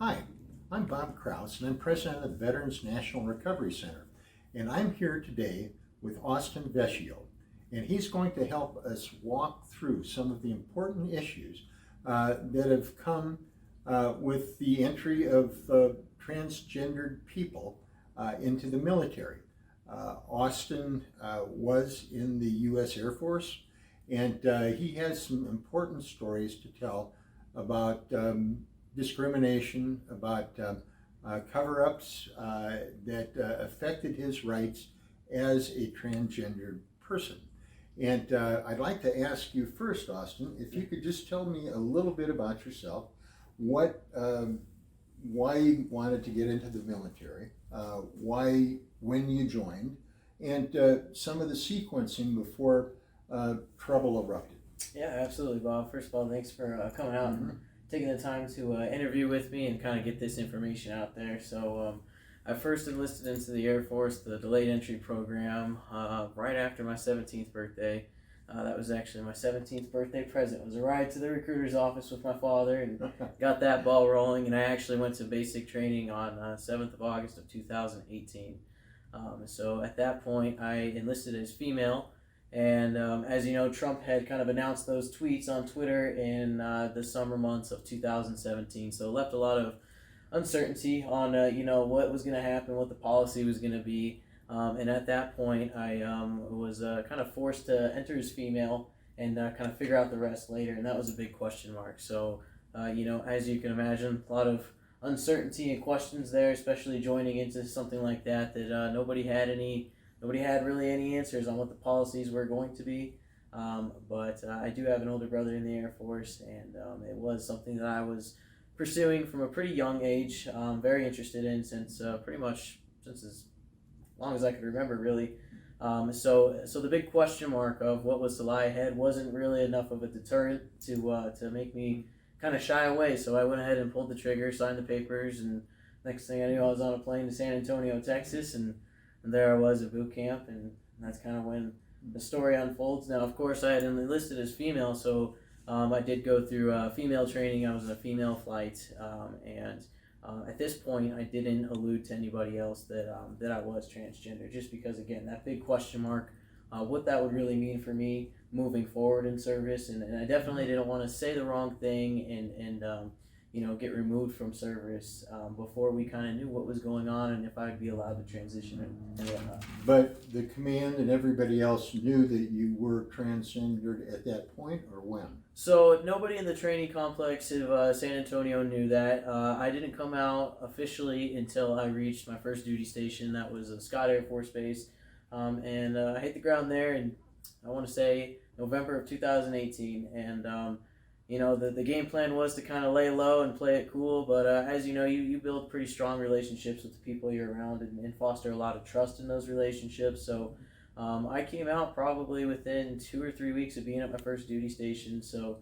Hi, I'm Bob Kraus, and I'm president of the Veterans National Recovery Center. And I'm here today with Austin Vescio, and he's going to help us walk through some of the important issues that have come with the entry of transgendered people into the military. Austin was in the U.S. Air Force, and he has some important stories to tell about discrimination, about cover-ups that affected his rights as a transgender person. And I'd like to ask you first, Austin, if you could just tell me a little bit about yourself, why you wanted to get into the military, when you joined, and some of the sequencing before trouble erupted. Yeah, absolutely, Bob. First of all, thanks for coming out and taking the time to interview with me and kind of get this information out there. So I first enlisted into the Air Force, the delayed entry program, right after my 17th birthday. That was actually my 17th birthday present. It was a ride to the recruiter's office with my father and got that ball rolling. And I actually went to basic training on 7th of August of 2018. So at that point, I enlisted as female. And as you know, Trump had kind of announced those tweets on Twitter in the summer months of 2017. So it left a lot of uncertainty on, what was going to happen, what the policy was going to be. And at that point, I was kind of forced to enter as female and kind of figure out the rest later. And that was a big question mark. So, as you can imagine, a lot of uncertainty and questions there, especially joining into something like that nobody had really any answers on what the policies were going to be. But I do have an older brother in the Air Force, and it was something that I was pursuing from a pretty young age, very interested in since as long as I could remember, really. So the big question mark of what was to lie ahead wasn't really enough of a deterrent to make me kind of shy away. So I went ahead and pulled the trigger, signed the papers, and next thing I knew, I was on a plane to San Antonio, Texas, and there I was at boot camp, and that's kind of when the story unfolds. Now, of course, I had enlisted as female, so I did go through female training. I was in a female flight, and at this point, I didn't allude to anybody else that I was transgender, just because, again, that big question mark, what that would really mean for me moving forward in service, and I definitely didn't want to say the wrong thing and get removed from service before we kind of knew what was going on and if I'd be allowed to transition and whatnot. But the command and everybody else knew that you were transgendered at that point, or when? So nobody in the training complex of San Antonio knew that. I didn't come out officially until I reached my first duty station. That was Scott Air Force Base. And I hit the ground there in, I want to say, November of 2018. And the game plan was to kind of lay low and play it cool, but as you know, you build pretty strong relationships with the people you're around and foster a lot of trust in those relationships. So I came out probably within 2 or 3 weeks of being at my first duty station. So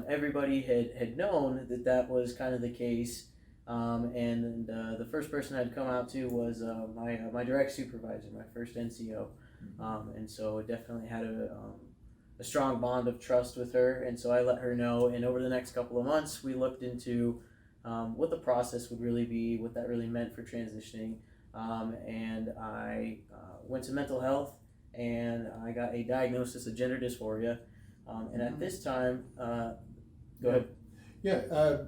everybody had known that was kind of the case. And the first person I'd come out to was my direct supervisor, my first NCO. And so it definitely had a strong bond of trust with her, and so I let her know. And over the next couple of months, we looked into what the process would really be, what that really meant for transitioning. And I went to mental health, and I got a diagnosis of gender dysphoria. And at this time, go ahead. Yeah.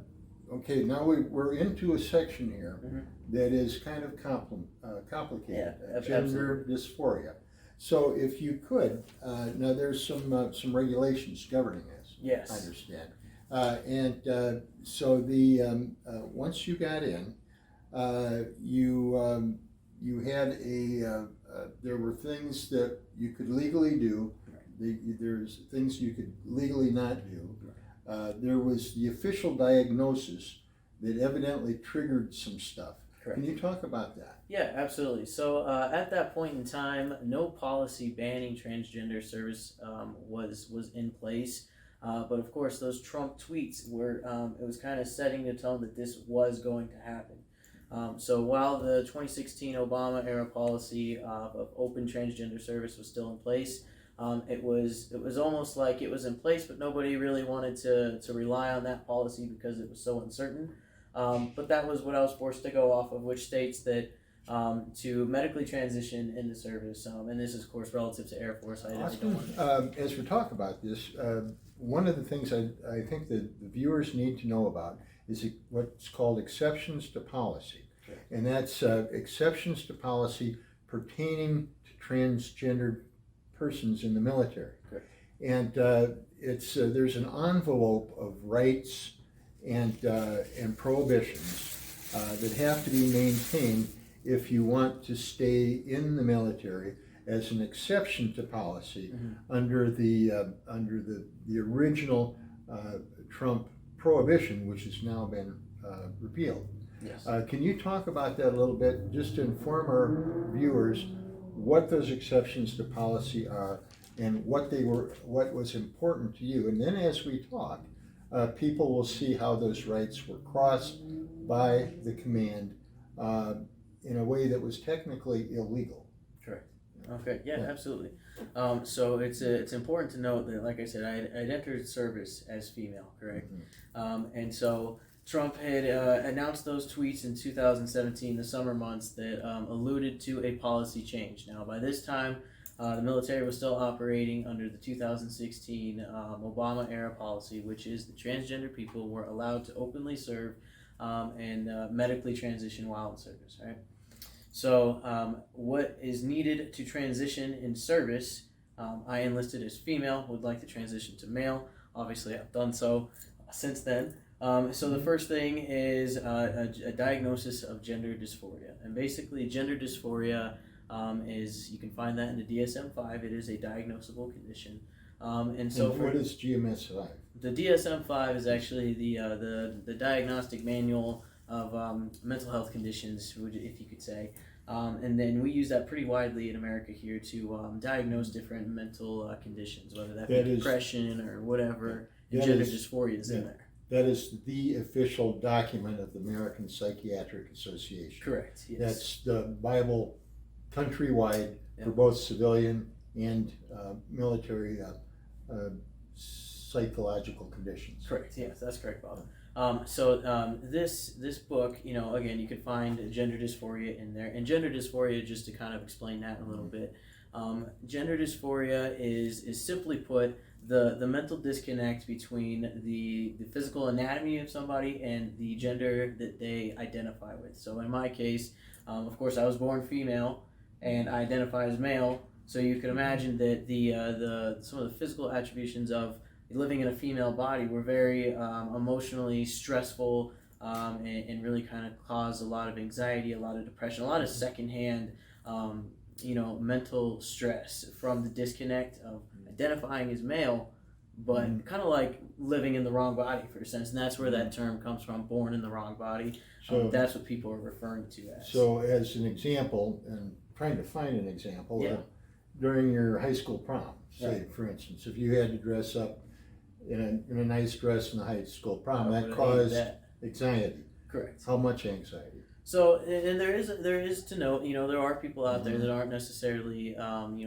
Okay. Now we're into a section here that is kind of complicated. Yeah, gender dysphoria. So if you could, now there's some regulations governing this. Yes. I understand. And so once you got in, you had there were things that you could legally do. There's things you could legally not do. There was the official diagnosis that evidently triggered some stuff. Correct. Can you talk about that? Yeah, absolutely. So at that point in time, no policy banning transgender service was in place. But of course, those Trump tweets were, it was kind of setting the tone that this was going to happen. So while the 2016 Obama era policy of open transgender service was still in place, it was almost like it was in place, but nobody really wanted to rely on that policy because it was so uncertain. But that was what I was forced to go off of, which states that to medically transition in the service, and this is, of course, relative to Air Force. Austin, as we talk about this, one of the things I think that the viewers need to know about is what's called exceptions to policy. Okay. And that's exceptions to policy pertaining to transgender persons in the military. Okay. And there's an envelope of rights and prohibitions that have to be maintained if you want to stay in the military as an exception to policy under the original Trump prohibition, which has now been repealed. Yes. Can you talk about that a little bit, just to inform our viewers what those exceptions to policy are and what was important to you? And then as we talk, people will see how those rights were crossed by the command in a way that was technically illegal. Correct. Okay. Yeah. Absolutely. So it's important to note that, like I said, I'd entered service as female, correct? And so Trump had announced those tweets in 2017, the summer months, that alluded to a policy change. Now, by this time, the military was still operating under the 2016 Obama-era policy, which is the transgender people were allowed to openly serve and medically transition while in service, right? So what is needed to transition in service, I enlisted as female, would like to transition to male. Obviously, I've done so since then. So the first thing is a diagnosis of gender dysphoria. And basically, gender dysphoria is, you can find that in the DSM-5. It is a diagnosable condition. And what is GMS-5? The DSM-5 is actually the diagnostic manual of mental health conditions, if you could say. And then we use that pretty widely in America here to diagnose different mental conditions, whether that be depression or whatever. And gender dysphoria is in there. That is the official document of the American Psychiatric Association. Correct. Yes. That's the Bible countrywide for both civilian and military psychological conditions. Correct. Yes, that's correct, Bob. This book, again, you can find gender dysphoria in there, and gender dysphoria, just to kind of explain that a little bit. Gender dysphoria is simply put the mental disconnect between the physical anatomy of somebody and the gender that they identify with. So in my case, of course, I was born female and I identify as male. So you can imagine that the some of the physical attributions of living in a female body were very emotionally stressful and really kind of caused a lot of anxiety, a lot of depression, a lot of secondhand mental stress from the disconnect of identifying as male, but kind of like living in the wrong body for a sense. And that's where that term comes from, born in the wrong body. So that's what people are referring to as. So as an example, and trying to find an example, during your high school prom, say, for instance, if you had to dress up in a nice dress in the high school prom, that caused anxiety. Correct. How much anxiety? So, and there is to note, there are people out there that aren't necessarily,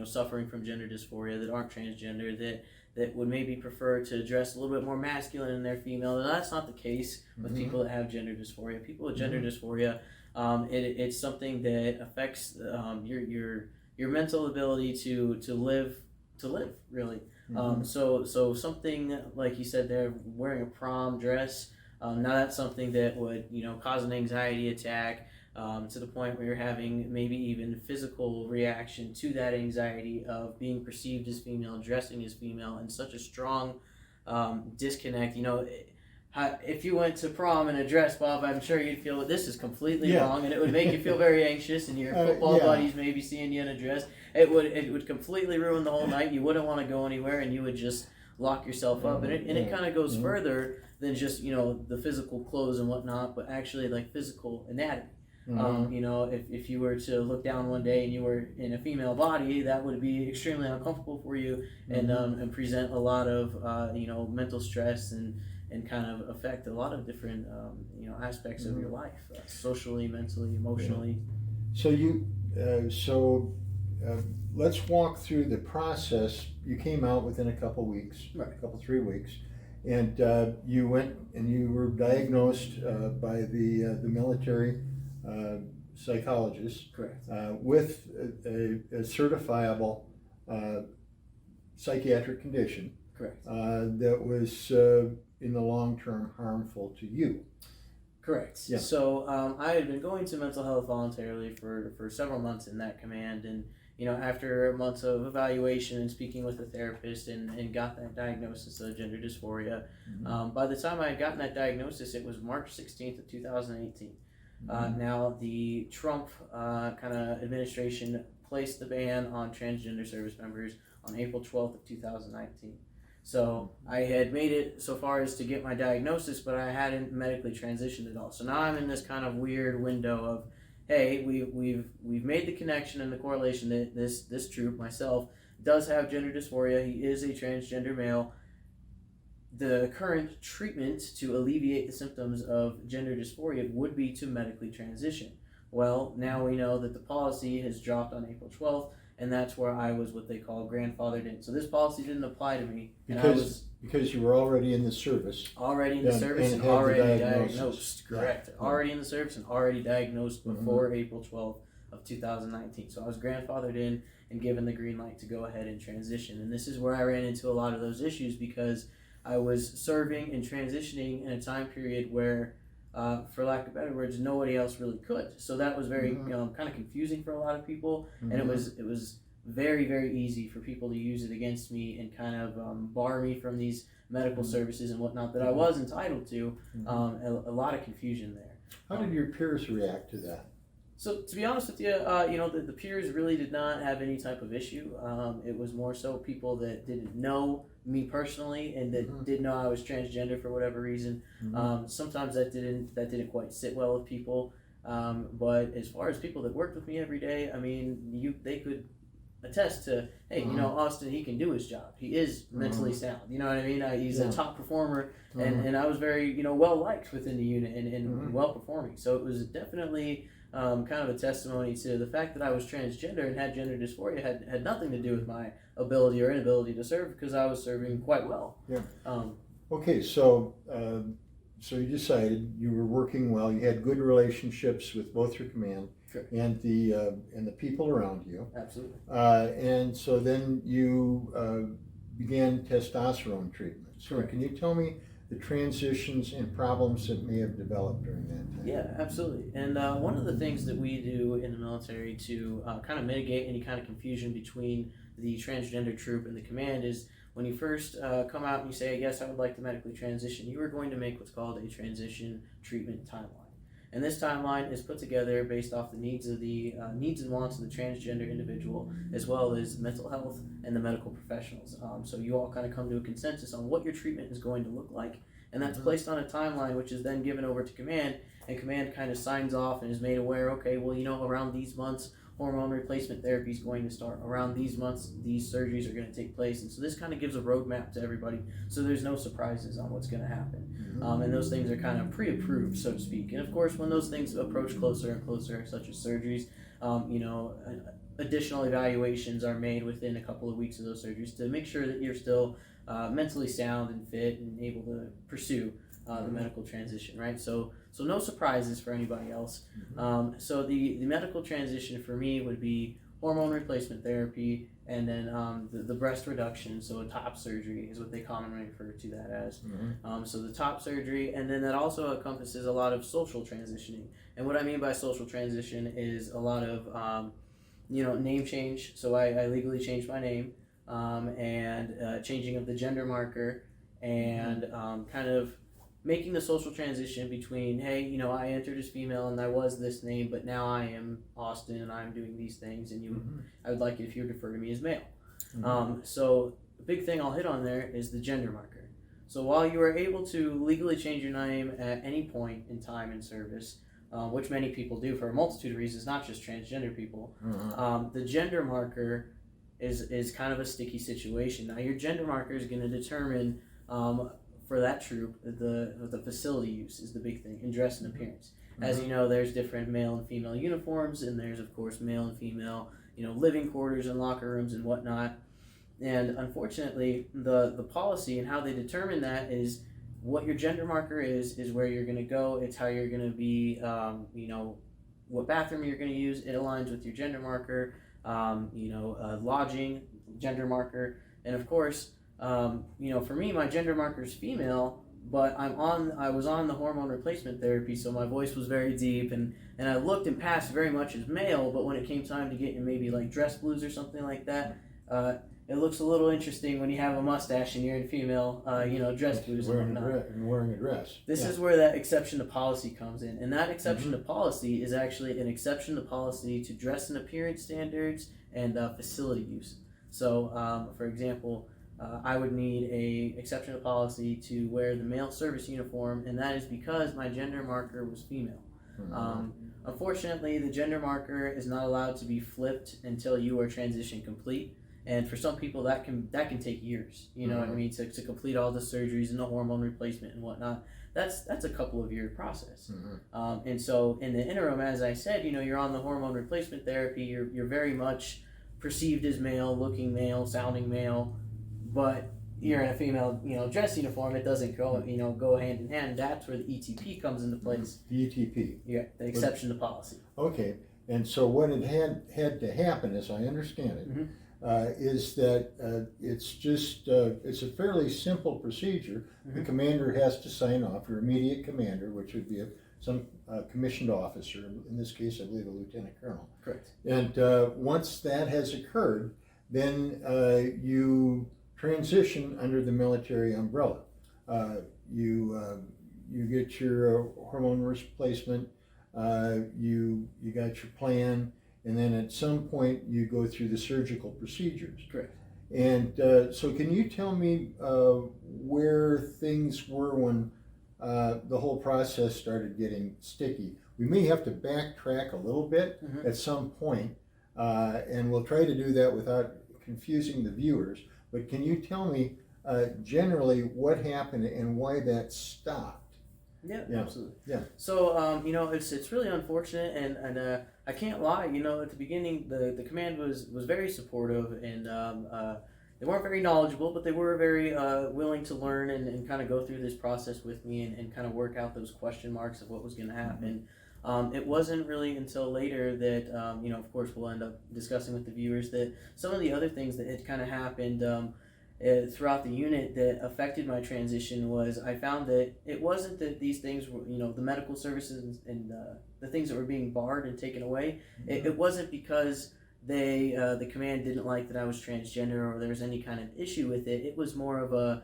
suffering from gender dysphoria, that aren't transgender, that would maybe prefer to dress a little bit more masculine in their female. And that's not the case with people that have gender dysphoria. People with gender dysphoria, it's something that affects your mental ability to live really. So something like you said there, wearing a prom dress. Now that's something that would, cause an anxiety attack to the point where you're having maybe even physical reaction to that anxiety of being perceived as female, dressing as female, and such a strong disconnect. If you went to prom in a dress, Bob, I'm sure you'd feel this is completely wrong, and it would make you feel very anxious, and your football buddies maybe seeing you in a dress. It would completely ruin the whole night. You wouldn't want to go anywhere, and you would just lock yourself up. And it kind of goes further than just the physical clothes and whatnot, but actually like physical anatomy. If you were to look down one day and you were in a female body, that would be extremely uncomfortable for you, and present a lot of mental stress and kind of affect a lot of different aspects of your life, socially, mentally, emotionally. So let's walk through the process. You came out within a couple weeks, 3 weeks, And you went and you were diagnosed by the military psychologist. Correct. With a certifiable psychiatric condition. Correct. That was in the long term harmful to you. Correct. Yeah. So I had been going to mental health voluntarily for several months in that command, and after months of evaluation and speaking with a therapist and got that diagnosis of gender dysphoria, by the time I had gotten that diagnosis, it was March 16th of 2018. Now the Trump kind of administration placed the ban on transgender service members on April 12th of 2019. So I had made it so far as to get my diagnosis, but I hadn't medically transitioned at all. So now I'm in this kind of weird window of, hey, we've made the connection and the correlation that this troop, myself, does have gender dysphoria. He is a transgender male. The current treatment to alleviate the symptoms of gender dysphoria would be to medically transition. Well, now we know that the policy has dropped on April 12th, and that's where I was what they call grandfathered in. So this policy didn't apply to me. Because you were already in the service. Already in the service and already diagnosed. Correct. Yeah. Already in the service and already diagnosed before April 12th of 2019. So I was grandfathered in and given the green light to go ahead and transition. And this is where I ran into a lot of those issues because I was serving and transitioning in a time period where, for lack of better words, nobody else really could. So that was very kind of confusing for a lot of people, and it was very, very easy for people to use it against me and kind of bar me from these medical services and whatnot that I was entitled to. A lot of confusion there. How did your peers react to that? So to be honest with you, the peers really did not have any type of issue. It was more so people that didn't know me personally and that didn't know I was transgender for whatever reason. Sometimes that didn't quite sit well with people. But as far as people that worked with me every day, I mean, they could attest to, hey, Austin, he can do his job. He is mentally sound. You know what I mean? He's a top performer, and I was very, well liked within the unit and well performing. So it was definitely kind of a testimony to the fact that I was transgender and had gender dysphoria had nothing to do with my ability or inability to serve because I was serving quite well. Yeah. Okay, so you decided you were working well. You had good relationships with both your command and the people around you. Absolutely. And so then you began testosterone treatment. So can you tell me the transitions and problems that may have developed during that time? Yeah, absolutely. And one of the things that we do in the military to kind of mitigate any kind of confusion between the transgender troop and the command is when you first come out and you say, yes, I would like to medically transition, you are going to make what's called a transition treatment timeline. And this timeline is put together based off the needs of the needs and wants of the transgender individual, as well as mental health and the medical professionals. So you all kind of come to a consensus on what your treatment is going to look like, and that's placed on a timeline, which is then given over to command, and command kind of signs off and is made aware, okay, well, around these months, hormone replacement therapy is going to start. Around these months, these surgeries are going to take place. And so this kind of gives a roadmap to everybody, so there's no surprises on what's going to happen. And those things are kind of pre-approved, so to speak. And of course, when those things approach closer and closer, such as surgeries, additional evaluations are made within a couple of weeks of those surgeries to make sure that you're still mentally sound and fit and able to pursue the medical transition, right? So no surprises for anybody else. So the medical transition for me would be hormone replacement therapy, and then the breast reduction, so a top surgery is what they commonly refer to that as. So the top surgery, and then that also encompasses a lot of social transitioning. And what I mean by social transition is a lot of name change. So I legally changed my name, and changing of the gender marker, and kind of making the social transition between, hey, I entered as female and I was this name, but now I am Austin and I'm doing these things, and I would like it if you would refer to me as male. So the big thing I'll hit on there is the gender marker. So while you are able to legally change your name at any point in time in service, which many people do for a multitude of reasons, not just transgender people, the gender marker is kind of a sticky situation. Now your gender marker is going to determine for that troop, the facility use is the big thing, in dress and appearance. As you know, there's different male and female uniforms, and there's of course male and female, living quarters and locker rooms and whatnot. And unfortunately, the policy and how they determine that is what your gender marker is where you're going to go. It's how you're going to be, what bathroom you're going to use. It aligns with your gender marker, lodging, gender marker. And of course, for me, my gender marker is female, but I was on the hormone replacement therapy, so my voice was very deep, and I looked and passed very much as male, but when it came time to get in maybe like dress blues or something like that, it looks a little interesting when you have a mustache and you're in female, dress blues and whatnot. Wearing a dress. This is where that exception to policy comes in, and that exception to policy is actually an exception to policy to dress and appearance standards and facility use. So, for example, I would need a exception to policy to wear the male service uniform, and that is because my gender marker was female. Unfortunately, the gender marker is not allowed to be flipped until you are transition complete. And for some people, that can take years. You know what I mean? To complete all the surgeries and the hormone replacement and whatnot. That's a couple of year process. And so in the interim, as I said, you're on the hormone replacement therapy. You're very much perceived as male, looking male, sounding male, but you're in a female, dress uniform. It doesn't go hand in hand. That's where the ETP comes into place. The ETP. Yeah, the exception to policy. Okay, and so what it had to happen, as I understand it, is that it's a fairly simple procedure. The commander has to sign off, your immediate commander, which would be some commissioned officer, in this case I believe a lieutenant colonel. Correct. And once that has occurred, then you transition under the military umbrella. You get your hormone replacement, you got your plan, and then at some point you go through the surgical procedures. Correct. And so can you tell me where things were when the whole process started getting sticky? We may have to backtrack a little bit at some point, and we'll try to do that without confusing the viewers. But can you tell me generally what happened and why that stopped? Yeah, absolutely. Yeah. So, it's really unfortunate, and I can't lie. At the beginning, the command was very supportive, and they weren't very knowledgeable, but they were very willing to learn and kind of go through this process with me and kind of work out those question marks of what was going to happen. It wasn't really until later that, of course, we'll end up discussing with the viewers that some of the other things that had kind of happened throughout the unit that affected my transition was I found that it wasn't that these things were, the medical services and the things that were being barred and taken away. It wasn't because the command didn't like that I was transgender or there was any kind of issue with it. It was more of a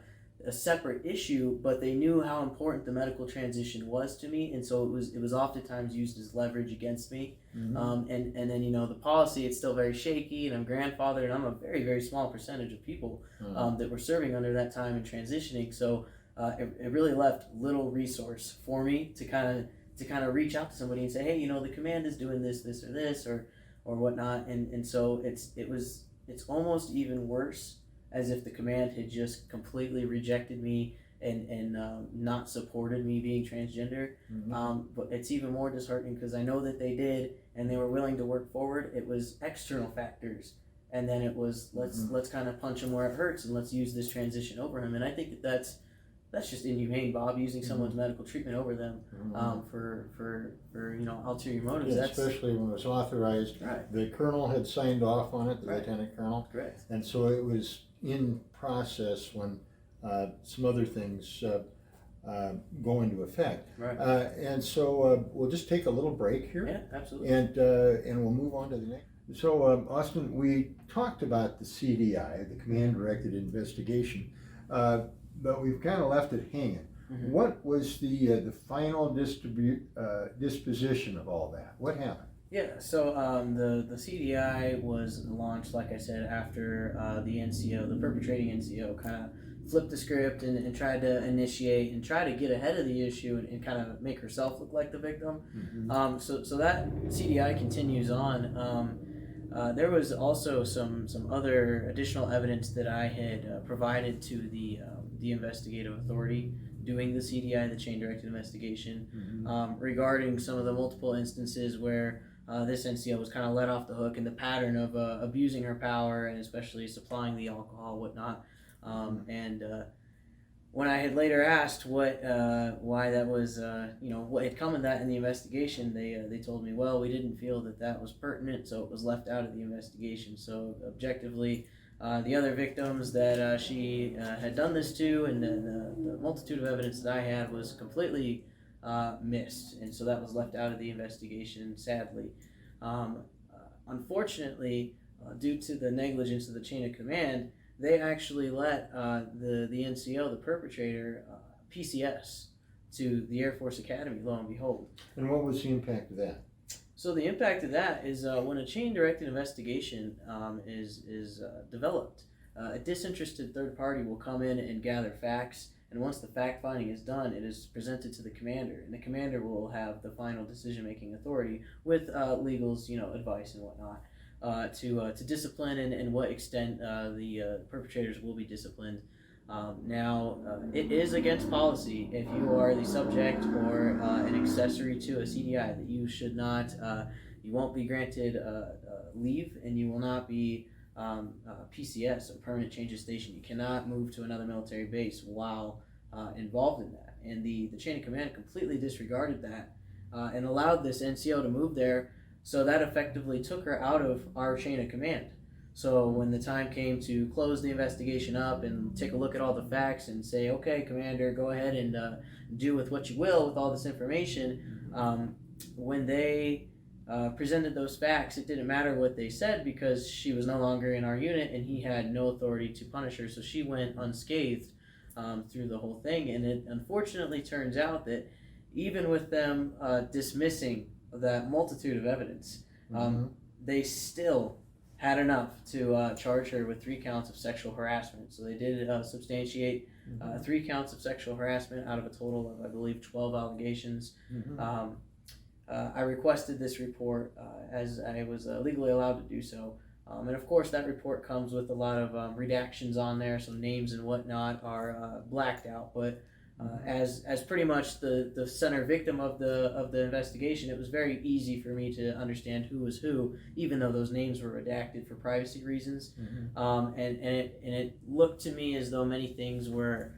separate issue, but they knew how important the medical transition was to me, and so it was oftentimes used as leverage against me. And then the policy, it's still very shaky, and I'm grandfathered, and I'm a very, very small percentage of people that were serving under that time and transitioning. So it really left little resource for me to kind of reach out to somebody and say, hey, the command is doing this or this or whatnot, and so it's almost even worse, as if the command had just completely rejected me and not supported me being transgender. But it's even more disheartening because I know that they did and they were willing to work forward. It was external factors, and then it was let's kind of punch him where it hurts and let's use this transition over him. And I think that's just inhumane, Bob, using someone's medical treatment over them for ulterior motives. Yeah, especially when it was authorized. Right. The colonel had signed off on it, the lieutenant colonel. Correct. And so it was in process when some other things go into effect. Right. And so we'll just take a little break here. Yeah, absolutely. And we'll move on to the next. So Austin, we talked about the CDI, the Command Directed Investigation, but we've kind of left it hanging. What was the final disposition of all that? What happened? Yeah, so the CDI was launched, like I said, after the NCO, the perpetrating NCO, kind of flipped the script and tried to initiate and try to get ahead of the issue and kind of make herself look like the victim. So that CDI continues on. There was also some other additional evidence that I had provided to the investigative authority doing the CDI, the Chain Directed Investigation, regarding some of the multiple instances where this NCO was kind of let off the hook in the pattern of abusing her power and especially supplying the alcohol, whatnot. And when I had later asked why that was, what had come of that in the investigation, they told me, well, we didn't feel that was pertinent, so it was left out of the investigation. So objectively, the other victims that she had done this to, and the multitude of evidence that I had was completely missed, and so that was left out of the investigation, sadly. Unfortunately, due to the negligence of the chain of command, they actually let the NCO, the perpetrator, PCS to the Air Force Academy, lo and behold. And what was the impact of that? So the impact of that is when a chain-directed investigation is developed, a disinterested third party will come in and gather facts, and once the fact-finding is done, it is presented to the commander, and the commander will have the final decision-making authority with legal's advice and whatnot. To discipline and what extent the perpetrators will be disciplined. Now, it is against policy if you are the subject or an accessory to a CDI that you should not, you won't be granted leave, and you will not be PCS, a permanent change of station. You cannot move to another military base while involved in that. And the chain of command completely disregarded that and allowed this NCO to move there. So that effectively took her out of our chain of command. So when the time came to close the investigation up and take a look at all the facts and say, okay, Commander, go ahead and do with what you will with all this information, when they presented those facts, it didn't matter what they said because she was no longer in our unit and he had no authority to punish her. So she went unscathed through the whole thing. And it unfortunately turns out that even with them dismissing that multitude of evidence, they still had enough to charge her with 3 counts of sexual harassment. So they did substantiate 3 counts of sexual harassment out of a total of, I believe, 12 allegations. I requested this report as I was legally allowed to do so. And of course, that report comes with a lot of redactions on there, so names and whatnot are blacked out. But as pretty much the center victim of the investigation, it was very easy for me to understand who was who, even though those names were redacted for privacy reasons. And it looked to me as though many things were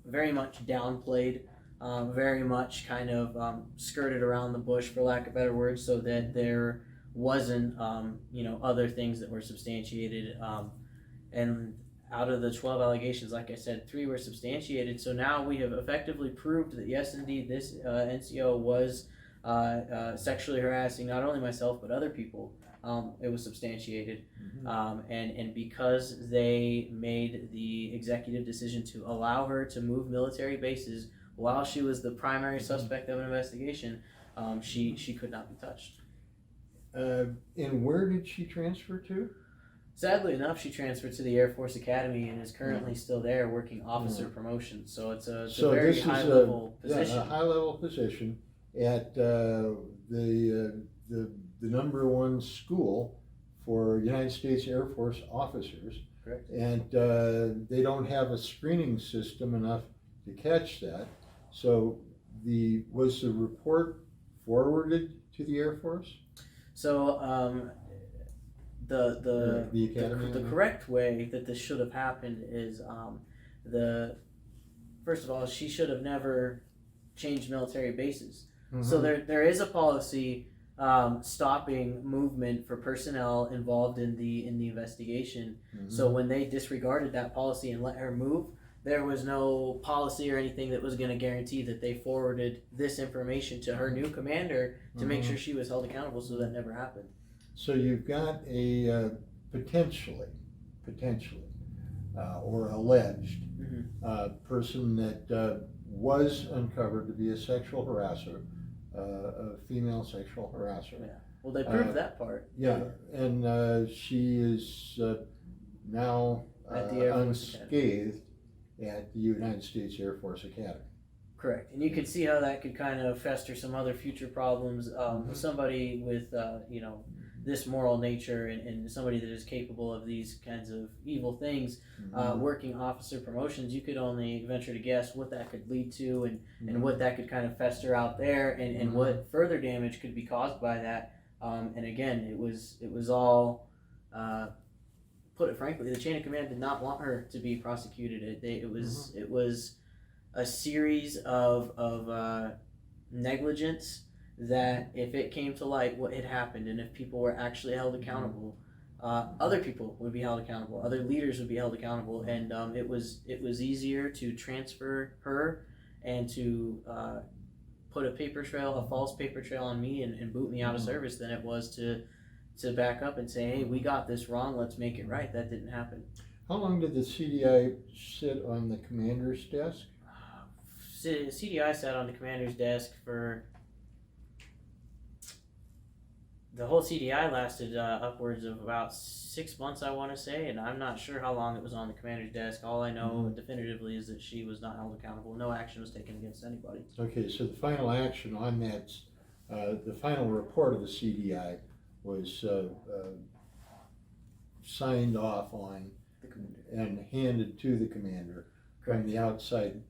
very much downplayed, very much kind of skirted around the bush, for lack of better words, so that there wasn't other things that were substantiated. And out of the 12 allegations, like I said, 3 were substantiated. So now we have effectively proved that yes, indeed, this NCO was sexually harassing not only myself but other people. It was substantiated, and because they made the executive decision to allow her to move military bases while she was the primary suspect of an investigation, she could not be touched. And where did she transfer to? Sadly enough, she transferred to the Air Force Academy and is currently still there working officer promotion. So it's a very high level position. A high level position at the #1 school for United States Air Force officers. Correct. And they don't have a screening system enough to catch that. So was the report forwarded to the Air Force? So the academy. The correct way that this should have happened is first of all, she should have never changed military bases. So there is a policy stopping movement for personnel involved in the investigation. So when they disregarded that policy and let her move, there was no policy or anything that was going to guarantee that they forwarded this information to her new commander to make sure she was held accountable. So that never happened. So you've got a potentially, or alleged person that was uncovered to be a sexual harasser, a female sexual harasser. Yeah. Well, they proved that part. Yeah, and she is now at the Air Force unscathed at the United States Air Force Academy. Correct, and you could see how that could kind of fester some other future problems. Somebody with this moral nature and somebody that is capable of these kinds of evil things, working officer promotions, you could only venture to guess what that could lead to and what that could kind of fester out there and what further damage could be caused by that And again, it was all, put it frankly, the chain of command did not want her to be prosecuted. It was a series of negligence that, if it came to light what had happened, and if people were actually held accountable, other people would be held accountable, other leaders would be held accountable, and it was easier to transfer her and to put a false paper trail on me and boot me out of service than it was to back up and say, hey, we got this wrong, let's make it right. That didn't happen. How long did the CDI sit on the commander's desk? CDI sat on the commander's desk for, the whole CDI lasted upwards of about 6 months, I want to say, and I'm not sure how long it was on the commander's desk. All I know definitively is that she was not held accountable. No action was taken against anybody. Okay, so the final action on that, the final report of the CDI was signed off on and handed to the commander from the outside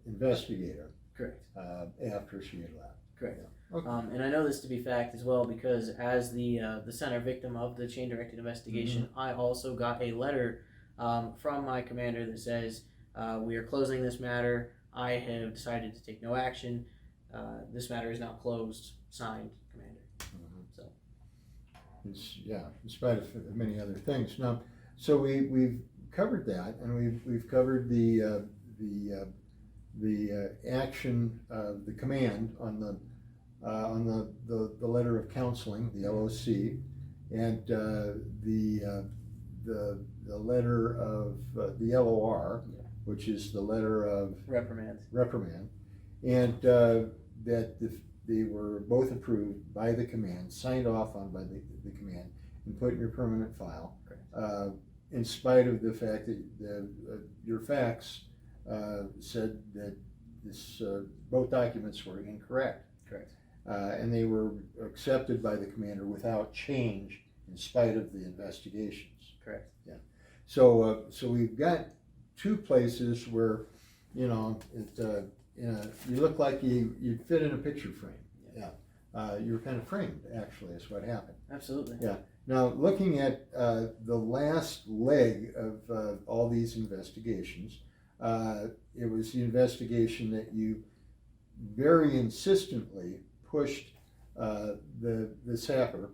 investigator. Correct. After she had left. Correct. Yeah. Okay. And I know this to be fact as well, because as the center victim of the chain-directed investigation, I also got a letter from my commander that says, we are closing this matter. I have decided to take no action. This matter is now closed. Signed, Commander. So, in spite of many other things. Now, so we've covered that, and we've covered the action of the command on the letter of counseling, the LOC, and the letter of the LOR, which is the letter of reprimand, and that they were both approved by the command, signed off on by the command, and put in your permanent file. In spite of the fact that your fax said that both documents were incorrect. Correct. And they were accepted by the commander without change in spite of the investigations. Correct. Yeah. So we've got two places where, you look like you fit in a picture frame. Yeah. You were kind of framed, actually, is what happened. Absolutely. Yeah. Now, looking at the last leg of all these investigations, it was the investigation that you very insistently pushed the sapper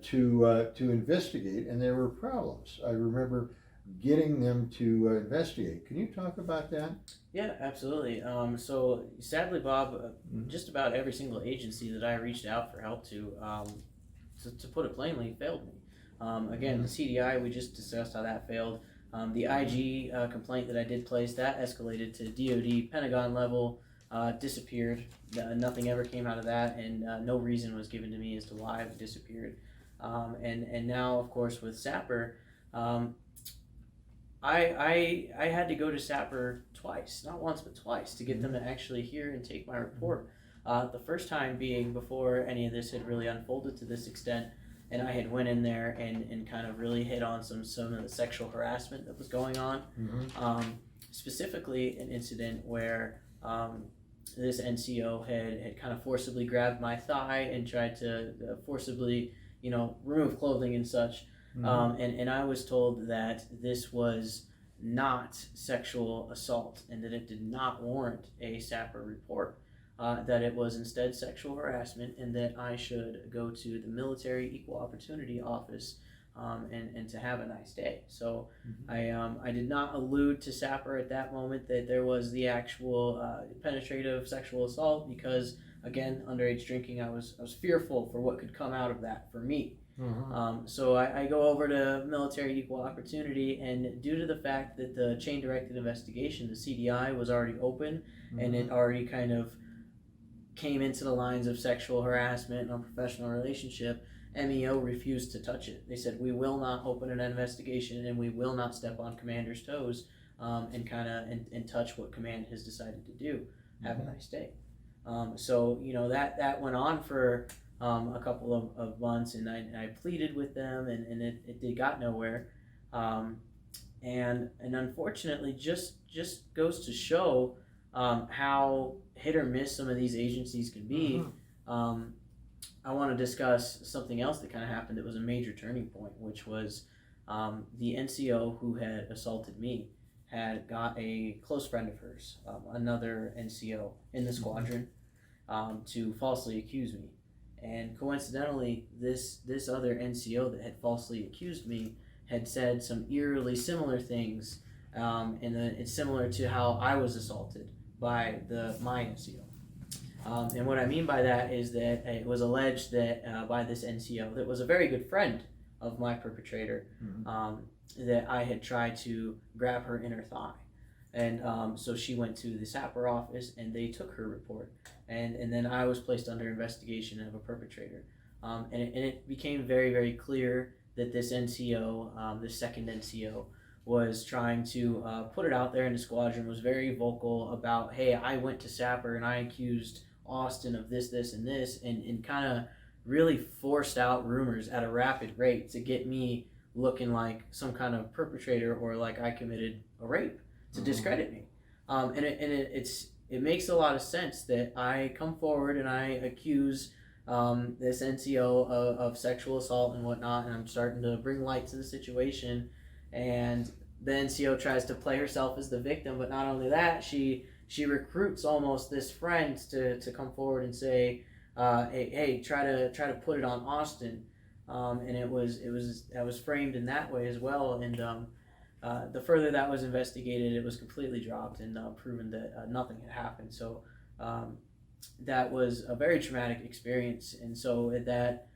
to investigate, and there were problems. I remember getting them to investigate. Can you talk about that? Yeah, absolutely. So sadly, Bob, just about every single agency that I reached out for help to put it plainly, failed me. Again, the CDI, we just discussed how that failed. The IG complaint that I did place, that escalated to DOD, Pentagon level, disappeared. Nothing ever came out of that, and no reason was given to me as to why it disappeared. And now, of course, with Sapper, I had to go to Sapper twice, not once but twice, to get them to actually hear and take my report. The first time being before any of this had really unfolded to this extent, and I had went in there and kind of really hit on some of the sexual harassment that was going on. Specifically, an incident where this NCO had kind of forcibly grabbed my thigh and tried to forcibly, remove clothing and such. And I was told that this was not sexual assault and that it did not warrant a Sapper report, that it was instead sexual harassment, and that I should go to the Military Equal Opportunity Office and to have a nice day. So I did not allude to Sapper at that moment that there was the actual penetrative sexual assault, because again, underage drinking, I was fearful for what could come out of that for me. So I go over to Military Equal Opportunity, and due to the fact that the chain-directed investigation, the CDI, was already open, and it already kind of came into the lines of sexual harassment and unprofessional relationship, MEO refused to touch it. They said, we will not open an investigation, and we will not step on Commander's toes and touch what Command has decided to do. Have a nice day. So that went on for a couple of months, and I pleaded with them, and it got nowhere. And unfortunately, just goes to show how hit or miss some of these agencies can be. I want to discuss something else that kind of happened that was a major turning point, which was the NCO who had assaulted me had got a close friend of hers, another NCO in the squadron, to falsely accuse me. And coincidentally, this other NCO that had falsely accused me had said some eerily similar things, and it's similar to how I was assaulted by my NCO. And what I mean by that is that it was alleged that by this NCO that was a very good friend of my perpetrator, that I had tried to grab her inner thigh. And so she went to the SAPR office and they took her report. And then I was placed under investigation of a perpetrator. And it became very, very clear that this NCO, this second NCO, was trying to put it out there in the squadron, was very vocal about, hey, I went to SAPR and I accused Austin of this, this, and this, and kind of really forced out rumors at a rapid rate to get me looking like some kind of perpetrator or like I committed a rape to discredit me. And it makes a lot of sense that I come forward and I accuse this NCO of sexual assault and whatnot, and I'm starting to bring light to the situation, and the NCO tries to play herself as the victim, but not only that, she recruits almost this friend to come forward and say, hey, try to put it on Austin, and it was framed in that way as well, and the further that was investigated, it was completely dropped and proven that nothing had happened. So that was a very traumatic experience, and so that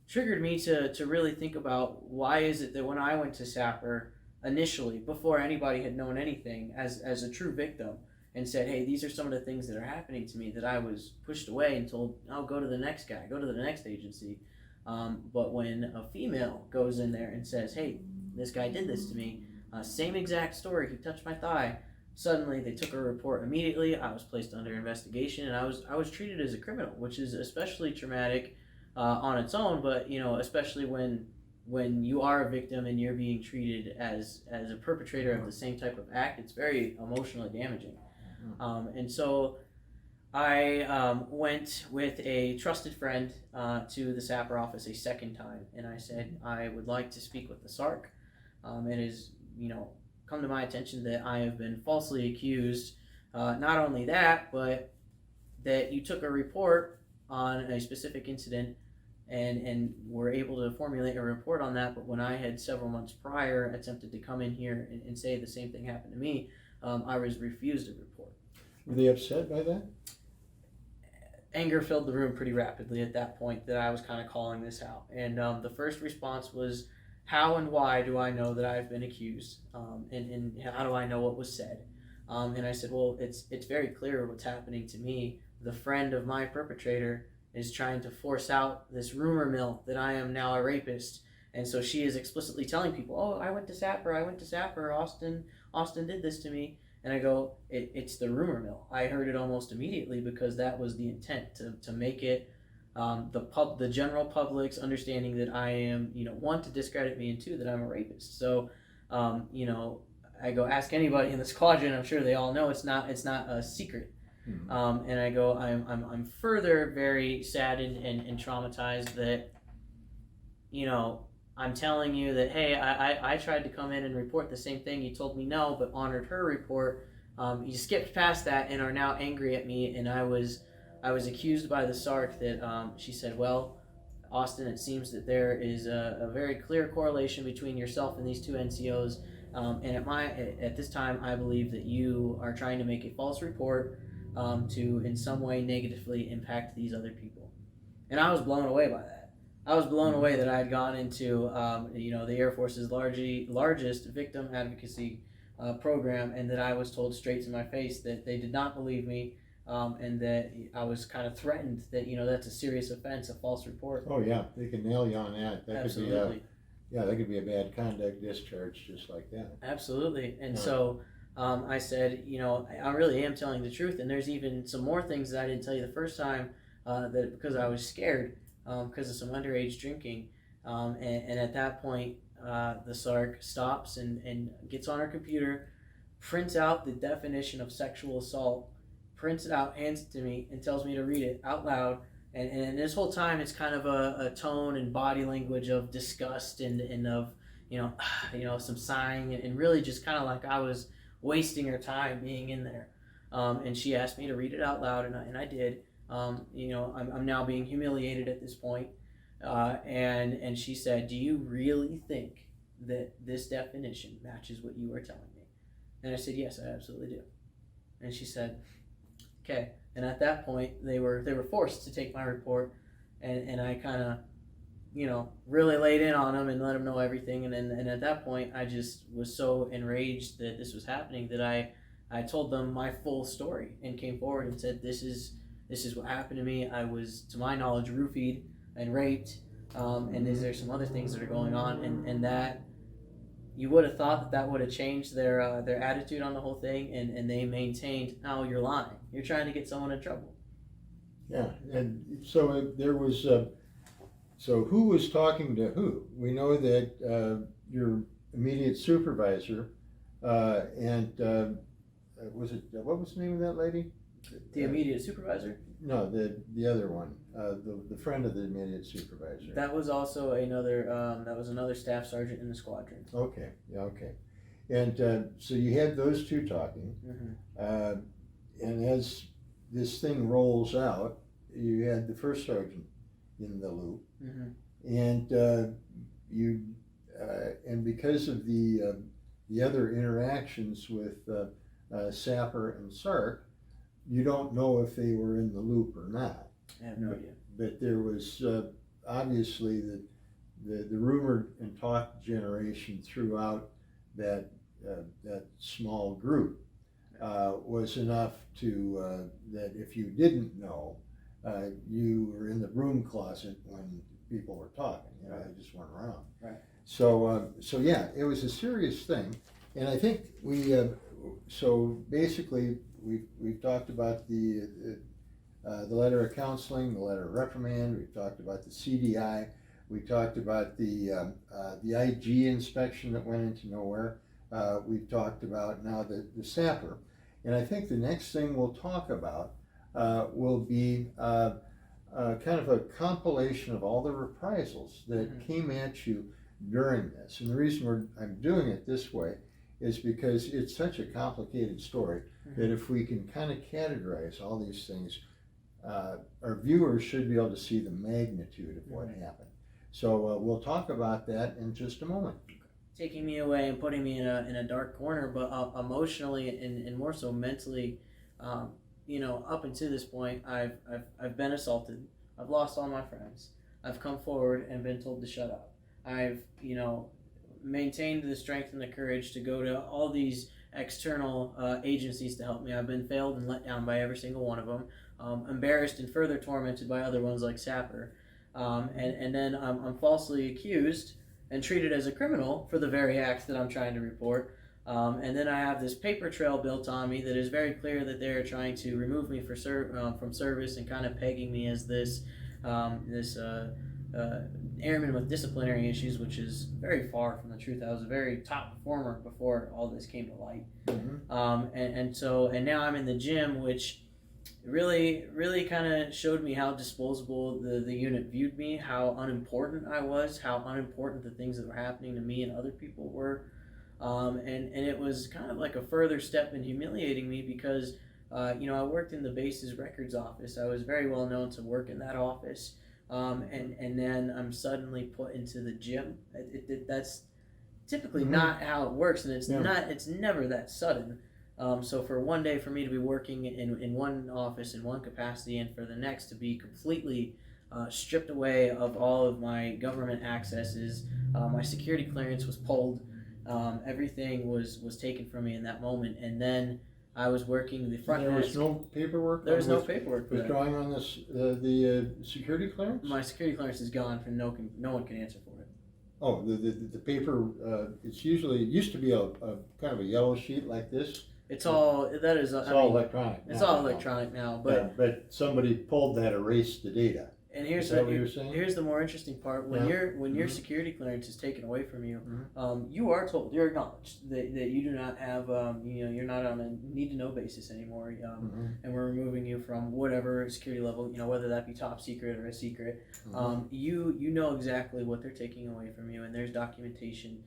triggered me to really think about why is it that when I went to SAPR initially, before anybody had known anything, as a true victim, and said, hey, these are some of the things that are happening to me, that I was pushed away and told, oh, go to the next guy, go to the next agency. But when a female goes in there and says, hey, this guy did this to me, same exact story, he touched my thigh, suddenly they took a report immediately. I was placed under investigation, and I was treated as a criminal, which is especially traumatic on its own, but especially when you are a victim and you're being treated as a perpetrator of the same type of act, it's very emotionally damaging. And so I went with a trusted friend to the SAPR office a second time, and I said, I would like to speak with the SARC. It has come to my attention that I have been falsely accused. Not only that, but that you took a report on a specific incident and were able to formulate a report on that, but when I had several months prior attempted to come in here and say the same thing happened to me, I was refused a report. Were they upset by that? Anger filled the room pretty rapidly at that point that I was kind of calling this out. And the first response was, how and why do I know that I've been accused? And how do I know what was said? And I said, well, it's very clear what's happening to me. The friend of my perpetrator is trying to force out this rumor mill that I am now a rapist. And so she is explicitly telling people, oh, I went to SAPR, Austin did this to me. And I go, it's the rumor mill. I heard it almost immediately because that was the intent, to make it the general public's understanding that I am, one, to discredit me, and two, that I'm a rapist. So, I go, ask anybody in the squadron. I'm sure they all know it's not a secret. Mm-hmm. And I go, I'm further very saddened and traumatized that, I'm telling you that, hey, I tried to come in and report the same thing. You told me no, but honored her report. You skipped past that and are now angry at me. And I was accused by the SARC that she said, well, Austin, it seems that there is a very clear correlation between yourself and these two NCOs. And at this time, I believe that you are trying to make a false report to in some way negatively impact these other people. And I was blown away by that. I was blown away that I had gone into the Air Force's largest victim advocacy program, and that I was told straight to my face that they did not believe me, and that I was kind of threatened that that's a serious offense, a false report. Oh yeah, they can nail you on that. That Absolutely. That could be a bad conduct discharge just like that. Absolutely. And so I said, I really am telling the truth, and there's even some more things that I didn't tell you the first time that because I was scared. Because of some underage drinking, and at that point the SARC stops and gets on her computer, prints out the definition of sexual assault, prints it out, hands it to me, and tells me to read it out loud, and this whole time it's kind of a tone and body language of disgust and of some sighing and really just kind of like I was wasting her time being in there. And she asked me to read it out loud, and I did. I'm now being humiliated at this point. And she said, "Do you really think that this definition matches what you are telling me?" And I said, "Yes, I absolutely do." And she said, "Okay." And at that point, they were forced to take my report, and I kind of, really laid in on them and let them know everything. And at that point, I just was so enraged that this was happening that I told them my full story and came forward and said, "This is what happened to me. I was, to my knowledge, roofied and raped, and is there some other things that are going on?" And that you would have thought that would have changed their attitude on the whole thing, and they maintained, "No, you're lying. You're trying to get someone in trouble." Yeah, and so there was. So who was talking to who? We know that your immediate supervisor and was it what was the name of that lady? The immediate supervisor? No, the other one, the friend of the immediate supervisor. That was also another staff sergeant in the squadron. Okay, yeah, okay. And so you had those two talking, and as this thing rolls out, you had the first sergeant in the loop, and and because of the other interactions with Sapper and Sark, you don't know if they were in the loop or not. I have no idea. But there was obviously the rumor and talk generation throughout that small group was enough to that if you didn't know, you were in the broom closet when people were talking. They just weren't around. Right. So yeah, it was a serious thing, and I think we. So basically, we've talked about the letter of counseling, the letter of reprimand. We've talked about the CDI. We talked about the IG inspection that went into nowhere. We've talked about now the Sapper, and I think the next thing we'll talk about will be kind of a compilation of all the reprisals that came at you during this. And the reason I'm doing it this way is because it's such a complicated story that if we can kind of categorize all these things, our viewers should be able to see the magnitude of what happened. So we'll talk about that in just a moment. Taking me away and putting me in a dark corner, but emotionally and more so mentally, up until this point, I've been assaulted. I've lost all my friends. I've come forward and been told to shut up. I've maintained the strength and the courage to go to all these external agencies to help me. I've been failed and let down by every single one of them, embarrassed and further tormented by other ones like Sapper, and then I'm falsely accused and treated as a criminal for the very acts that I'm trying to report. And then I have this paper trail built on me that is very clear that they're trying to remove me from service and kind of pegging me as this airman with disciplinary issues, which is very far from the truth. I was a very top performer before all this came to light. And now I'm in the gym, which really kind of showed me how disposable the unit viewed me, how unimportant I was, how unimportant the things that were happening to me and other people were. And it was kind of like a further step in humiliating me because, I worked in the base's records office. I was very well known to work in that office. And then I'm suddenly put into the gym. That's typically not how it works, and it's never that sudden. So for one day for me to be working in one office in one capacity, and for the next to be completely stripped away of all of my government accesses, my security clearance was pulled. Everything was taken from me in that moment, and then I was working the front desk. There was no paperwork? There was no paperwork for that. Withdrawing on this, the security clearance? My security clearance is gone, and no one can answer for it. Oh, the paper, it used to be a kind of a yellow sheet like this. It's all electronic. It's all electronic now, but somebody pulled that, erased the data. And here's what you're saying? Here's the more interesting part. When your security clearance is taken away from you, you are told, you're acknowledged that you do not have, you're not on a need to know basis anymore, and we're removing you from whatever security level, whether that be top secret or a secret. You know exactly what they're taking away from you, and there's documentation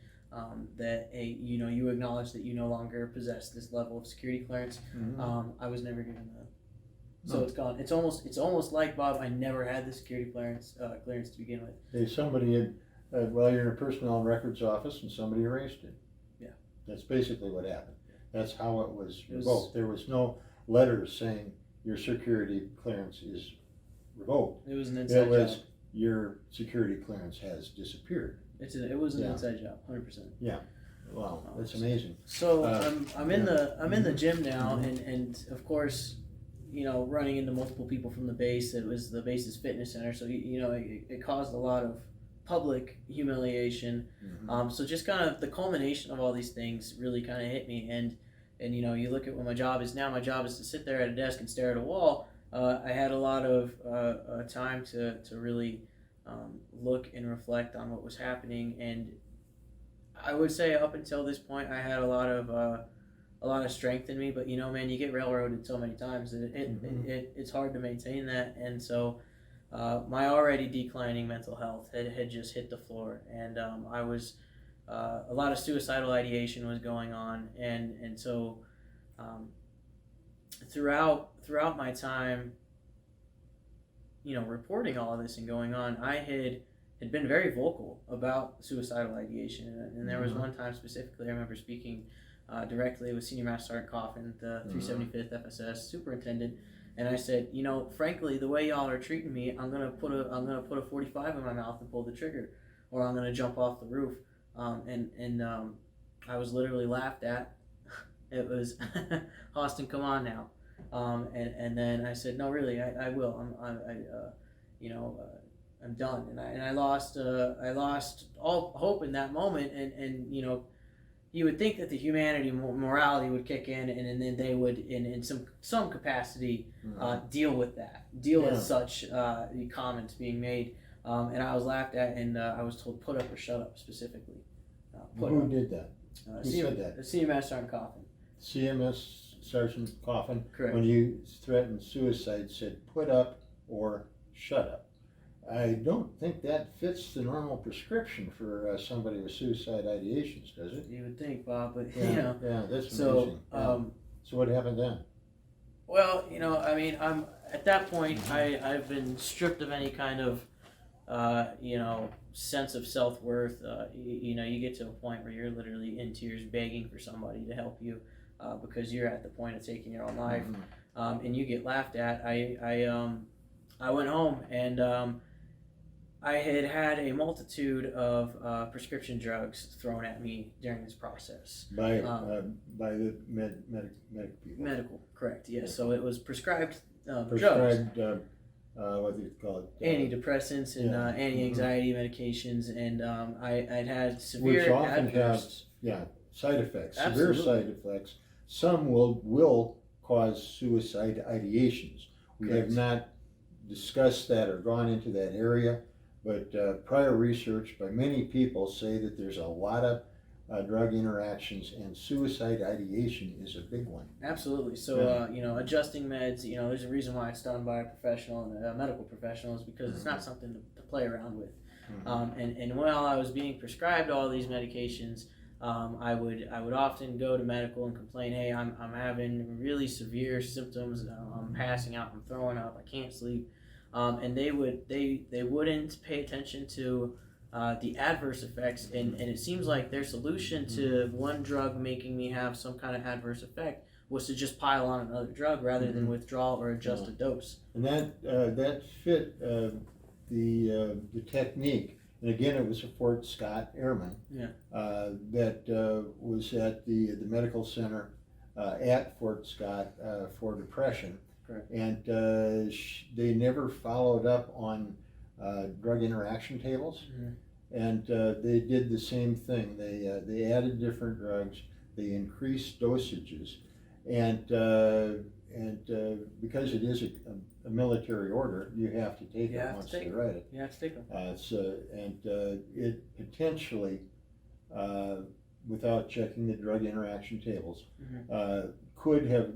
that you acknowledge that you no longer possess this level of security clearance. I was never given that. So it's gone. It's almost like, Bob, I never had the security clearance to begin with. Hey, somebody had, well, you're in a personnel records office and somebody erased it. Yeah. That's basically what happened. That's how it was revoked. There was no letters saying your security clearance is revoked. It was an inside job. Your security clearance has disappeared. It was an inside job, 100%. Yeah. Wow, that's amazing. So I'm in the gym now, and of course, running into multiple people from the base. It was the base's fitness center, so it caused a lot of public humiliation. So just kind of the culmination of all these things really kind of hit me, and you look at what my job is now. My job is to sit there at a desk and stare at a wall. I had a lot of time to really look and reflect on what was happening, and I would say up until this point I had a lot of strength in me, but man, you get railroaded so many times that it's hard to maintain that. And so my already declining mental health had just hit the floor, and I was a lot of suicidal ideation was going on, and so throughout my time reporting all of this and going on, I had been very vocal about suicidal ideation, and there was one time specifically I remember speaking directly with Senior Master Sergeant Coffin, the 375th FSS superintendent, and I said, frankly, the way y'all are treating me, I'm gonna put a 45 in my mouth and pull the trigger, or I'm gonna jump off the roof. I was literally laughed at. It was, Austin, come on now. And then I said, no, really, I will. I'm done. And I lost all hope in that moment. And you would think that the humanity, morality would kick in, and then they would, in some capacity, deal with that, with such comments being made. And I was laughed at, and I was told, put up or shut up, specifically. Who did that? Who said that? Senior Master Sergeant Coffin. CMS Sergeant Coffin, correct. When you threatened suicide, said put up or shut up. I don't think that fits the normal prescription for somebody with suicide ideations, does it? You would think, Bob, but yeah, that's amazing. So what happened then? Well, I'm at that point. I've been stripped of any kind of sense of self-worth. You get to a point where you're literally in tears begging for somebody to help you because you're at the point of taking your own life, and you get laughed at. I went home, and I had a multitude of prescription drugs thrown at me during this process. By the medical people. Medical, correct, yes. So it was prescribed drugs. What do you call it? Antidepressants and anti-anxiety medications, and I'd had severe which often adverse... have side effects, Absolutely. severe side effects. Some will cause suicide ideations. We Correct. have not discussed that or gone into that area, but prior research by many people say that there's a lot of drug interactions, and suicide ideation is a big one. Absolutely. So, adjusting meds, there's a reason why it's done by a professional and a medical professional, is because it's not something to play around with. And while I was being prescribed all these medications, I would often go to medical and complain, hey, I'm having really severe symptoms, I'm passing out, I'm throwing up, I can't sleep. And they wouldn't pay attention to the adverse effects, and it seems like their solution to one drug making me have some kind of adverse effect was to just pile on another drug rather than withdraw or adjust a dose. And that fit the technique. And again, it was a Fort Scott Airman that was at the medical center at Fort Scott for depression. Correct. And they never followed up on drug interaction tables. And they did the same thing. They added different drugs. They increased dosages, and because it is a military order, you have to take it once they write it. You have to take them. It potentially, without checking the drug interaction tables, could have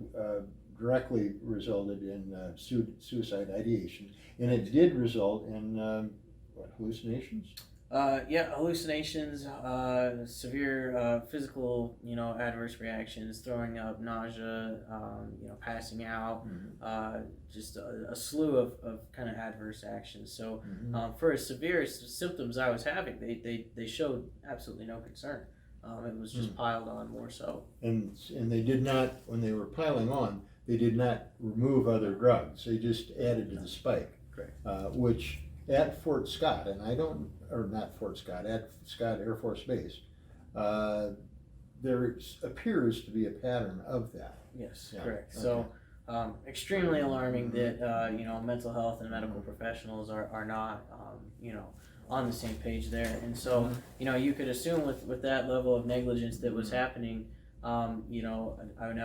directly resulted in suicide ideation, and it did result in hallucinations. Hallucinations, severe physical, adverse reactions, throwing up, nausea, passing out, just a slew of kind of adverse actions. So for as severe as symptoms I was having, they showed absolutely no concern. It was just piled on more so. And they did not, when they were piling on, they did not remove other drugs. They just added to the spike. Correct. Which at Fort Scott, at Scott Air Force Base, there appears to be a pattern of that. Yes, correct. Okay. So extremely alarming that mental health and medical professionals are not on the same page there. And so you could assume with that level of negligence that was happening, I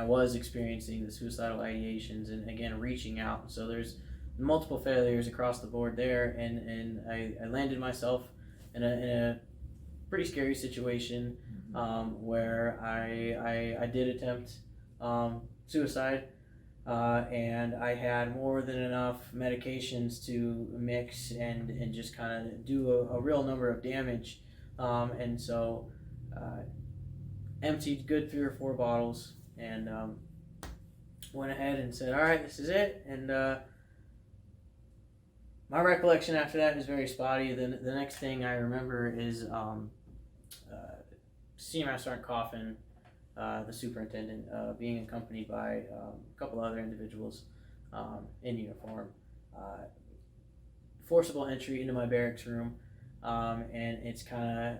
was experiencing the suicidal ideations and again reaching out. So there's multiple failures across the board there, and I landed myself in a pretty scary situation where I did attempt suicide, and I had more than enough medications to mix and just kind of do a real number of damage, and so emptied good 3 or 4 bottles and went ahead and said, all right, this is it. And my recollection after that is very spotty. The next thing I remember is Senior Master Sergeant Coffin, the superintendent, being accompanied by a couple other individuals in uniform. Forcible entry into my barracks room, and it's kind of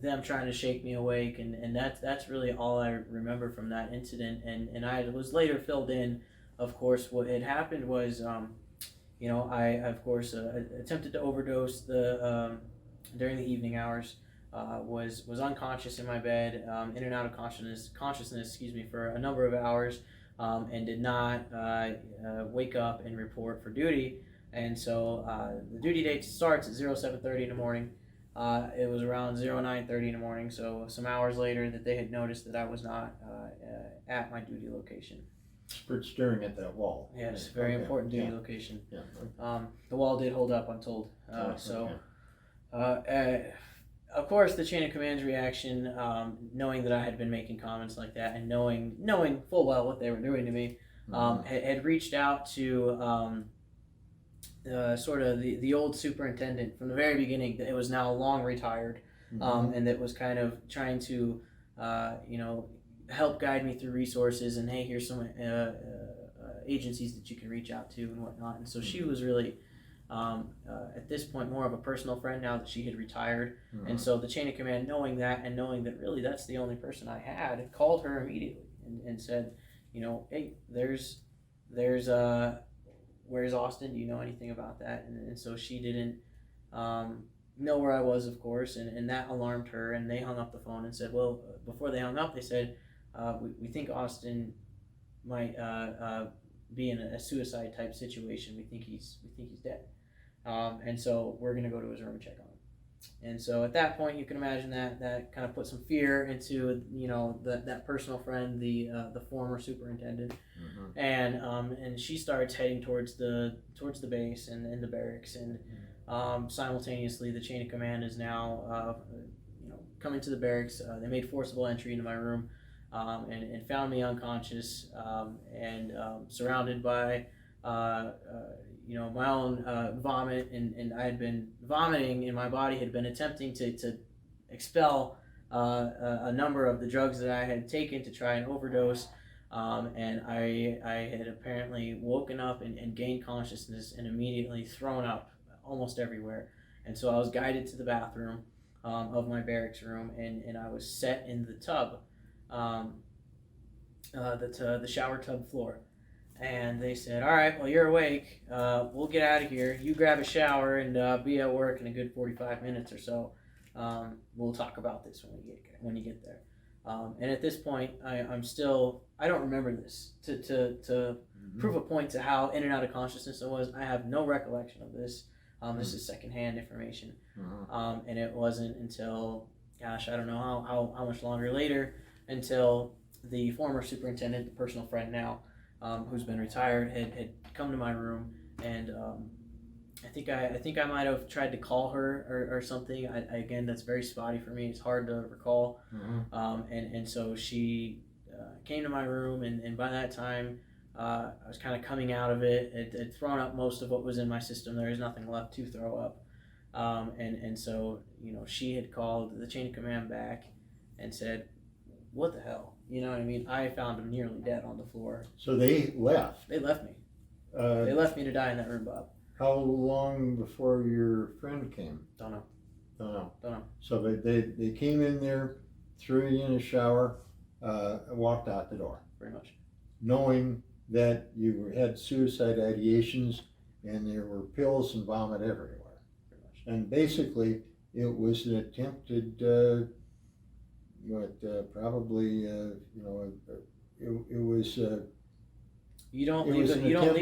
them trying to shake me awake, and that's really all I remember from that incident. And I was later filled in, of course, what had happened was I of course attempted to overdose during the evening hours. Was unconscious in my bed, in and out of consciousness, for a number of hours, and did not wake up and report for duty. And so the duty date starts at 07:30 in the morning. It was around 09:30 in the morning, so some hours later that they had noticed that I was not at my duty location. For staring at that wall. Yes, very important duty location. Yeah. The wall did hold up, I'm told. Of course, the chain of command's reaction, knowing that I had been making comments like that, and knowing full well what they were doing to me, had reached out to sort of the old superintendent from the very beginning. That it was now long retired, and that was kind of trying to, help guide me through resources. And hey, here's some agencies that you can reach out to and whatnot. And so she was really, at this point, more of a personal friend now that she had retired. And so the chain of command, knowing that and knowing that really that's the only person I had, called her immediately and said, hey, there's where's Austin? Do you know anything about that? And so she didn't know where I was, of course, and that alarmed her, and they hung up the phone and said, well, before they hung up, they said, we think Austin might be in a suicide type situation. We think he's dead, and so we're gonna go to his room and check on him. And so at that point, you can imagine that kind of put some fear into that personal friend, the former superintendent, and she starts heading towards the base and the barracks, and simultaneously the chain of command is now coming to the barracks. They made forcible entry into my room, and found me unconscious, and surrounded by my own vomit, and I had been vomiting, and my body had been attempting to expel a number of the drugs that I had taken to try and overdose, and I had apparently woken up and gained consciousness and immediately thrown up almost everywhere. And so I was guided to the bathroom of my barracks room, and I was set in the tub, the shower tub floor. And they said, all right, well, you're awake. We'll get out of here. You grab a shower and be at work in a good 45 minutes or so. We'll talk about this when you get there. And at this point, I'm still, I don't remember this to prove a point to how in and out of consciousness I was. I have no recollection of this. This is secondhand information. And it wasn't until, gosh, I don't know how much longer later, until the former superintendent, the personal friend now, who's been retired, had come to my room, and I think I might have tried to call her or something. Again, that's very spotty for me. It's hard to recall. And so she came to my room, and by that time, I was kind of coming out of it. It had thrown up most of what was in my system. There was nothing left to throw up. And so, she had called the chain of command back and said, what the hell? You know what I mean? I found him nearly dead on the floor. So they left. They left me. They left me to die in that room, Bob. How long before your friend came? Don't know. Don't know. Don't know. So they came in there, threw you in a shower, walked out the door. Pretty much. Knowing that you had suicide ideations and there were pills and vomit everywhere. Pretty much. And basically, it was an attempted, probably, it was. You don't leave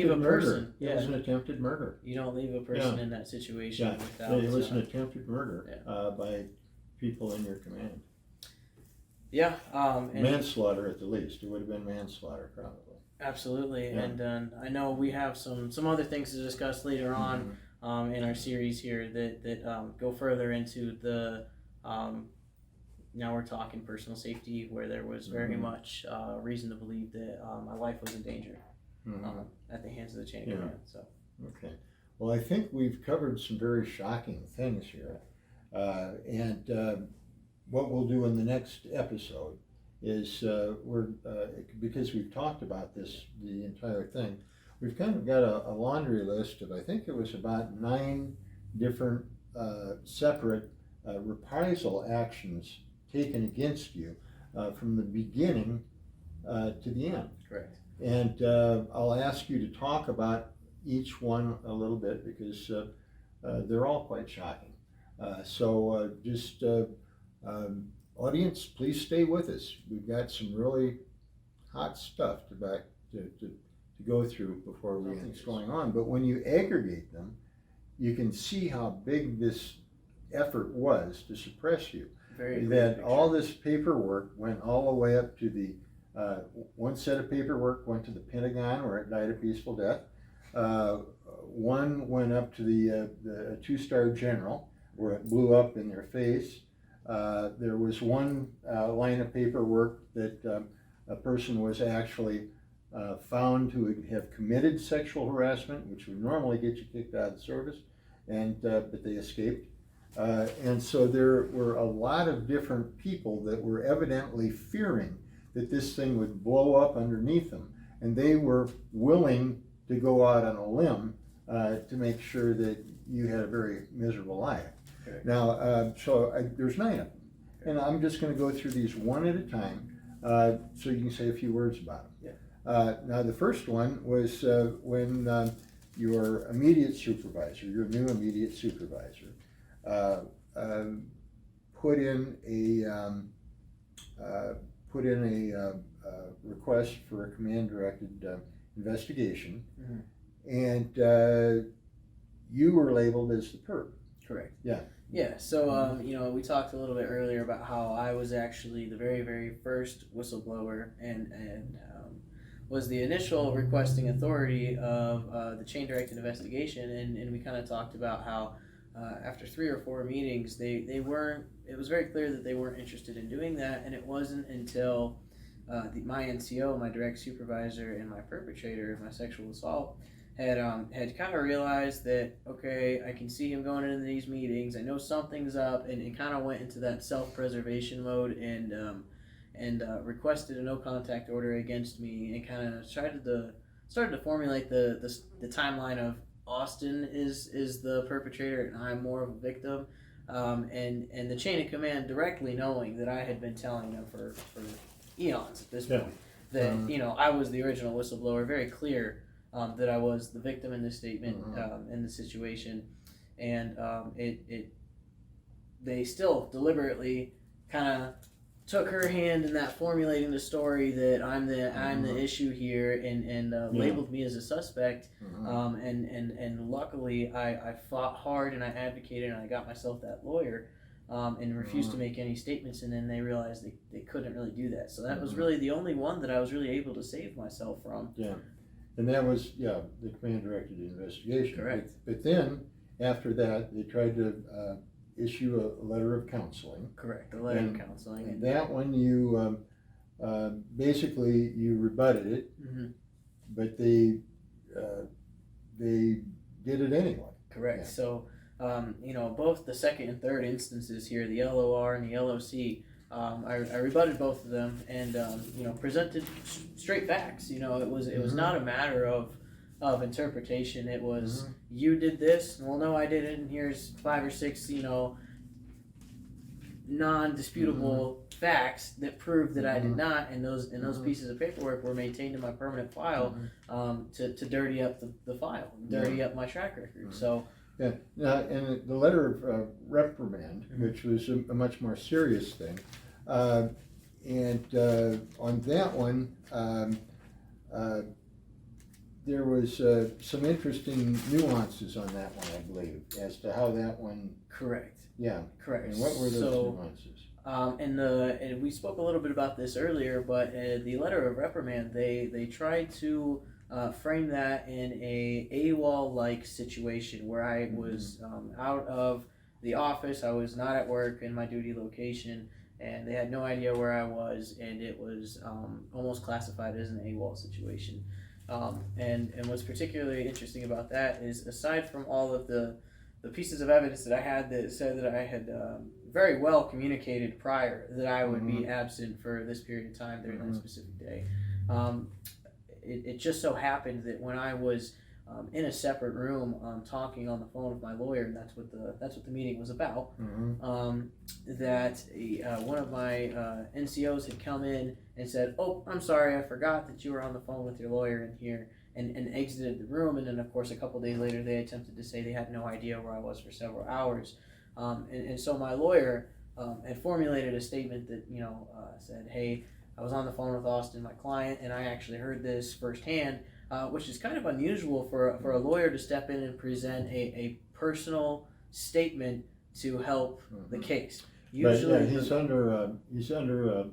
a person. It was an attempted murder. You don't leave a person in that situation without. It was an attempted murder by people in your command. Yeah. Manslaughter at the least. It would have been manslaughter probably. Absolutely, Yeah. and I know we have some other things to discuss later on in our series here that go further into the. Now we're talking personal safety, where there was very much reason to believe that my life was in danger at the hands of the chain of command. So. Okay. Well, I think we've covered some very shocking things here, and what we'll do in the next episode is because we've talked about this, the entire thing, we've kind of got a laundry list of, I think it was about 9 different separate reprisal actions taken against you from the beginning to the end. Correct. And I'll ask you to talk about each one a little bit because they're all quite shocking. So audience, please stay with us. We've got some really hot stuff to go through before we get what's going on. But when you aggregate them, you can see how big this effort was to suppress you. That all this paperwork went all the way up to the one set of paperwork went to the Pentagon where it died a peaceful death. One went up to the 2-star general where it blew up in their face. There was one line of paperwork that a person was actually found to have committed sexual harassment, which would normally get you kicked out of the service, but they escaped. And so there were a lot of different people that were evidently fearing that this thing would blow up underneath them. And they were willing to go out on a limb to make sure that you had a very miserable life. Okay. Now, there's 9 of them. Okay. And I'm just going to go through these one at a time so you can say a few words about them. Yeah. Now, the first one was when your immediate supervisor, your new immediate supervisor, put in a request for a command-directed investigation, and you were labeled as the perp. Correct. Yeah. Yeah. So we talked a little bit earlier about how I was actually the very, very first whistleblower, and was the initial requesting authority of the chain-directed investigation, and we kind of talked about how. After 3 or 4 meetings, they weren't. It was very clear that they weren't interested in doing that, and it wasn't until my NCO, my direct supervisor, and my perpetrator of my sexual assault had kind of realized that, okay, I can see him going into these meetings. I know something's up, and it kind of went into that self-preservation mode and requested a no contact order against me, and kind of started to formulate the timeline of. Austin is the perpetrator and I'm more of a victim, and the chain of command directly knowing that I had been telling them for eons at this point that I was the original whistleblower, very clear that I was the victim in this statement in the situation, and they still deliberately kind of took her hand in that formulating the story that I'm the issue here, and labeled me as a suspect. And luckily I fought hard and I advocated and I got myself that lawyer, and refused to make any statements. And then they realized they couldn't really do that. So that was really the only one that I was really able to save myself from. Yeah, and that was the command directed investigation. Correct. But then after that, they tried to issue a letter of counseling. Correct, a letter of counseling. And that one you basically you rebutted it, but they did it anyway. Correct. Yeah. So both the second and third instances here, the LOR and the LOC, I rebutted both of them and presented straight facts. It was not a matter of interpretation. It was you did this. Well, no, I didn't. And here's 5 or 6 non-disputable facts that prove that I did not. And those pieces of paperwork were maintained in my permanent file to dirty up the file, dirty up my track record. So. Yeah, and the letter of reprimand, which was a much more serious thing, and on that one, there was some interesting nuances on that one, I believe, as to how that one. Correct. Yeah. Correct. And what were those nuances? And we spoke a little bit about this earlier, but the letter of reprimand, they tried to frame that in a AWOL-like situation where I was out of the office. I was not at work in my duty location, and they had no idea where I was, and it was almost classified as an AWOL situation. And what's particularly interesting about that is, aside from all of the pieces of evidence that I had that said that I had very well communicated prior that I would be absent for this period of time during that specific day, it just so happened that when I was in a separate room talking on the phone with my lawyer, and that's what the meeting was about, that one of my NCOs had come in and said, "Oh, I'm sorry, I forgot that you were on the phone with your lawyer in here," and exited the room. And then, of course, a couple days later, they attempted to say they had no idea where I was for several hours. And so my lawyer had formulated a statement that said, "Hey, I was on the phone with Austin, my client, and I actually heard this firsthand," which is kind of unusual for a lawyer to step in and present a personal statement to help the case. Usually, but he's under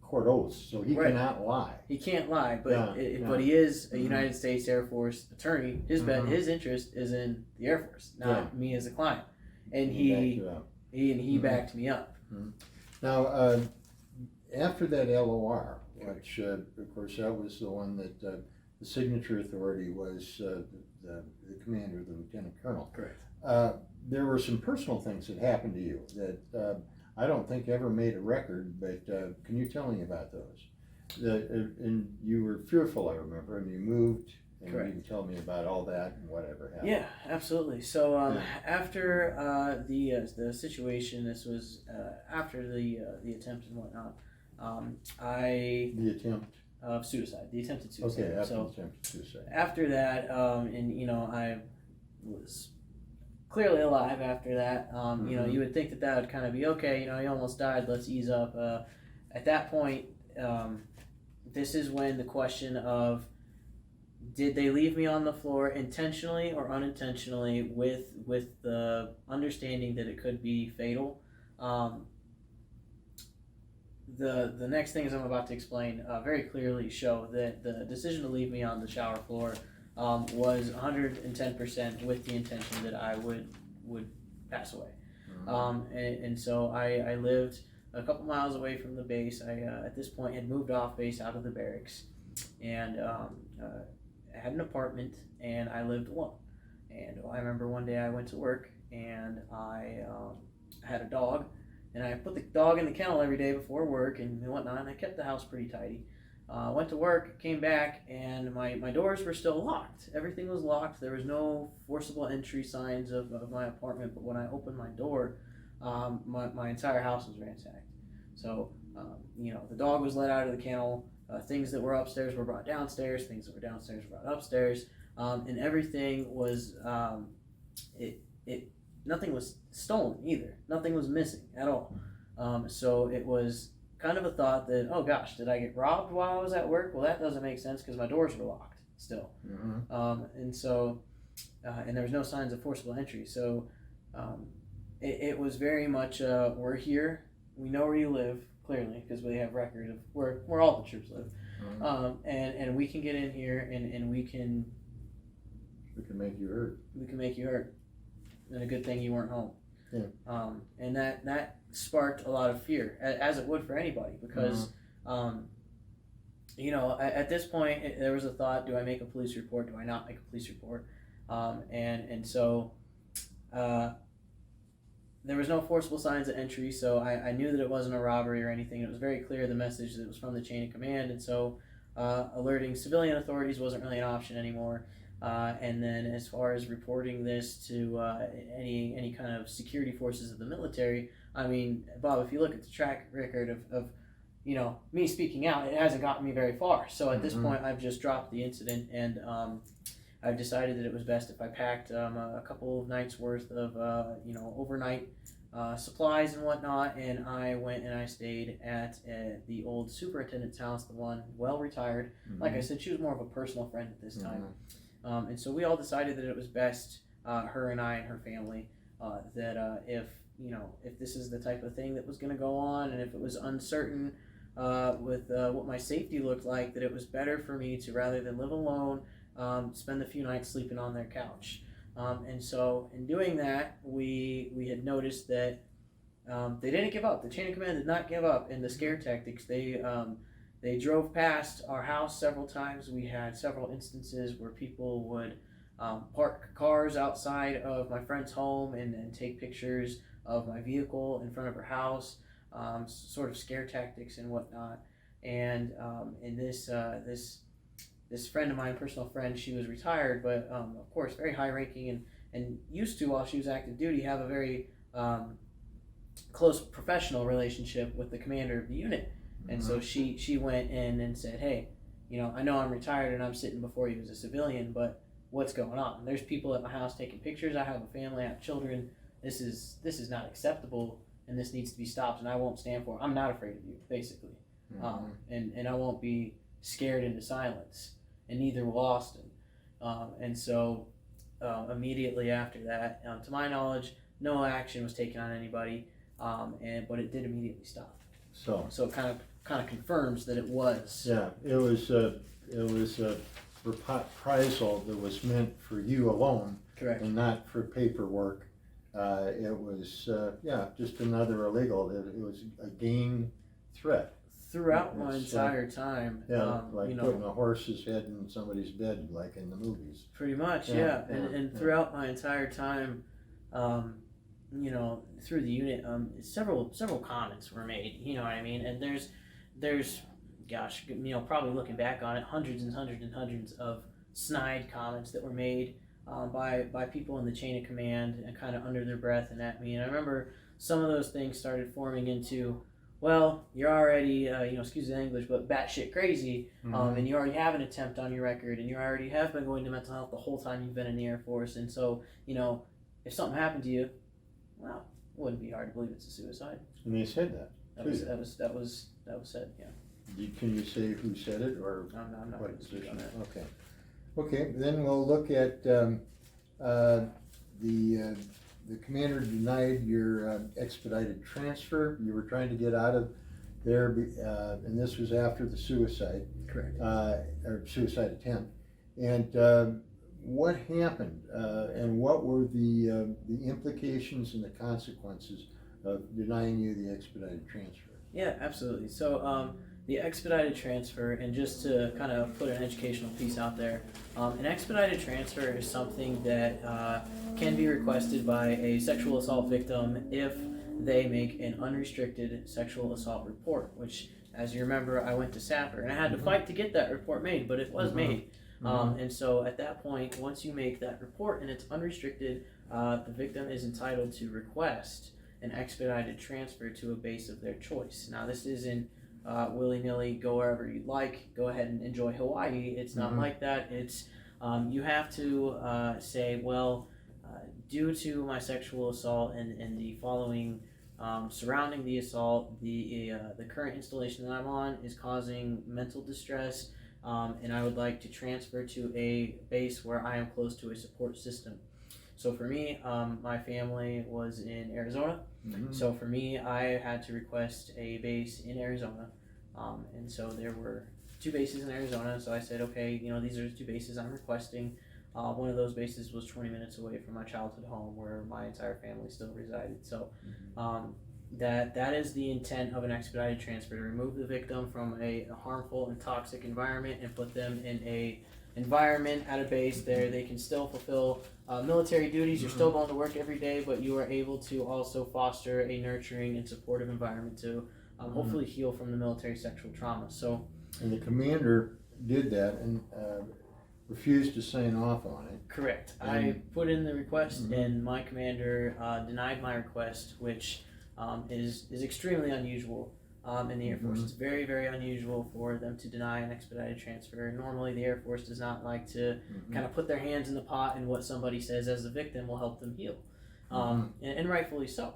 court oath, so he cannot lie. He can't lie, but but he is a United States Air Force attorney. His interest is in the Air Force, not me as a client, and he backed me up. Now, after that LOR, which of course that was the one that the signature authority was the commander, the lieutenant colonel. Correct. There were some personal things that happened to you that I don't think ever made a record, but can you tell me about those? And you were fearful, I remember, and you moved, and Correct. you can tell me about all that and whatever happened. Yeah, absolutely. So after the situation, this was after the attempt and whatnot. The attempt of suicide, the attempted suicide. Okay, after so the attempted suicide. After that, I was clearly alive after that. You would think that would kind of be okay. You almost died. Let's ease up. At that point, this is when the question of, did they leave me on the floor intentionally or unintentionally, with the understanding that it could be fatal. The next things I'm about to explain very clearly show that the decision to leave me on the shower floor was 110% with the intention that I would pass away. And so I lived a couple miles away from the base. I at this point had moved off base out of the barracks, and I had an apartment, and I lived alone. And I remember one day I went to work, and I had a dog, and I put the dog in the kennel every day before work and whatnot, and I kept the house pretty tidy. Went to work, came back, and my doors were still locked. Everything was locked. There was no forcible entry signs of my apartment, but when I opened my door, my entire house was ransacked. So, the dog was let out of the kennel. Things that were upstairs were brought downstairs. Things that were downstairs were brought upstairs. And everything was, nothing was stolen either. Nothing was missing at all. So it was kind of a thought that, oh gosh, did I get robbed while I was at work? Well, that doesn't make sense because my doors were locked still. And so, and there was no signs of forcible entry. So it was very much, we're here, we know where you live, clearly, because we have record of where all the troops live. And we can get in here and we can make you heard. We can make you heard. And a good thing you weren't home. Yeah. And that sparked a lot of fear, as it would for anybody, because at this point there was a thought: do I make a police report? Do I not make a police report? And so there was no forcible signs of entry, so I knew that it wasn't a robbery or anything. It was very clear, the message, that it was from the chain of command, and so alerting civilian authorities wasn't really an option anymore. And then as far as reporting this to any kind of security forces of the military, I mean, Bob, if you look at the track record of me speaking out, it hasn't gotten me very far. So at this point, I've just dropped the incident, and I've decided that it was best if I packed a couple of nights worth of overnight supplies and whatnot, and I went and I stayed at the old superintendent's house, the one well retired. Like I said, she was more of a personal friend at this time. And so we all decided that it was best, her and I and her family, that if this is the type of thing that was going to go on, and if it was uncertain with what my safety looked like, that it was better for me to, rather than live alone, spend a few nights sleeping on their couch. And so in doing that, we had noticed that they didn't give up. The chain of command did not give up in the scare tactics. They drove past our house several times. We had several instances where people would park cars outside of my friend's home and take pictures of my vehicle in front of her house, sort of scare tactics and whatnot. And in this friend of mine, personal friend, she was retired, but of course very high-ranking and used to, while she was active duty, have a very close professional relationship with the commander of the unit. And so she went in and said, hey, I know I'm retired and I'm sitting before you as a civilian, but what's going on? There's people at my house taking pictures. I have a family, I have children. This is not acceptable, and this needs to be stopped, and I won't stand for it. I'm not afraid of you, basically. And I won't be scared into silence, and neither will Austin. And so immediately after that, to my knowledge, no action was taken on anybody, but it did immediately stop. So it kind of confirms that it was. Yeah, it was a reprisal that was meant for you alone. Correct. And not for paperwork. It was just another illegal. It was a game threat. Throughout my entire time. Like putting a horse's head in somebody's bed, like in the movies. Pretty much, yeah. And throughout my entire time, through the unit, several comments were made. You know what I mean? And there's, gosh, probably looking back on it, hundreds and hundreds and hundreds of snide comments that were made by people in the chain of command, and kind of under their breath and at me. And I remember some of those things started forming into, well, you're already, excuse the English, but batshit crazy, and you already have an attempt on your record, and you already have been going to mental health the whole time you've been in the Air Force, and so, if something happened to you, well, it wouldn't be hard to believe it's a suicide. And they said that. That was said, yeah. Can you say who said it, or I'm not going to speak on that. Okay. Then we'll look at the commander denied your expedited transfer. You were trying to get out of there, and this was after the suicide. Correct. Or suicide attempt. And what happened, and what were the implications and the consequences of denying you the expedited transfer? Yeah, absolutely. So the expedited transfer, and just to kind of put an educational piece out there, an expedited transfer is something that can be requested by a sexual assault victim if they make an unrestricted sexual assault report, which, as you remember, I went to SAPR, and I had to fight to get that report made, but it was made. And so at that point, once you make that report and it's unrestricted, the victim is entitled to request an expedited transfer to a base of their choice. Now, this isn't willy-nilly, go wherever you'd like, go ahead and enjoy Hawaii. It's not like that. It's you have to say, well, due to my sexual assault and the following surrounding the assault. The current installation that I'm on is causing mental distress, and I would like to transfer to a base where I am close to a support system. So for me, my family was in Arizona. So for me, I had to request a base in Arizona, and so there were 2 bases in Arizona. So I said, okay, these are the 2 bases I'm requesting. One of those bases was 20 minutes away from my childhood home where my entire family still resided. So that is the intent of an expedited transfer, to remove the victim from a harmful and toxic environment and put them in a environment at a base there. They can still fulfill military duties. You're still going to work every day, but you are able to also foster a nurturing and supportive environment to hopefully heal from the military sexual trauma. So, and the commander did that and refused to sign off on it. Correct. I put in the request, and my commander denied my request, which is extremely unusual in the Air Force. It's very, very unusual for them to deny an expedited transfer. Normally, the Air Force does not like to kind of put their hands in the pot, and what somebody says as the victim will help them heal, and rightfully so.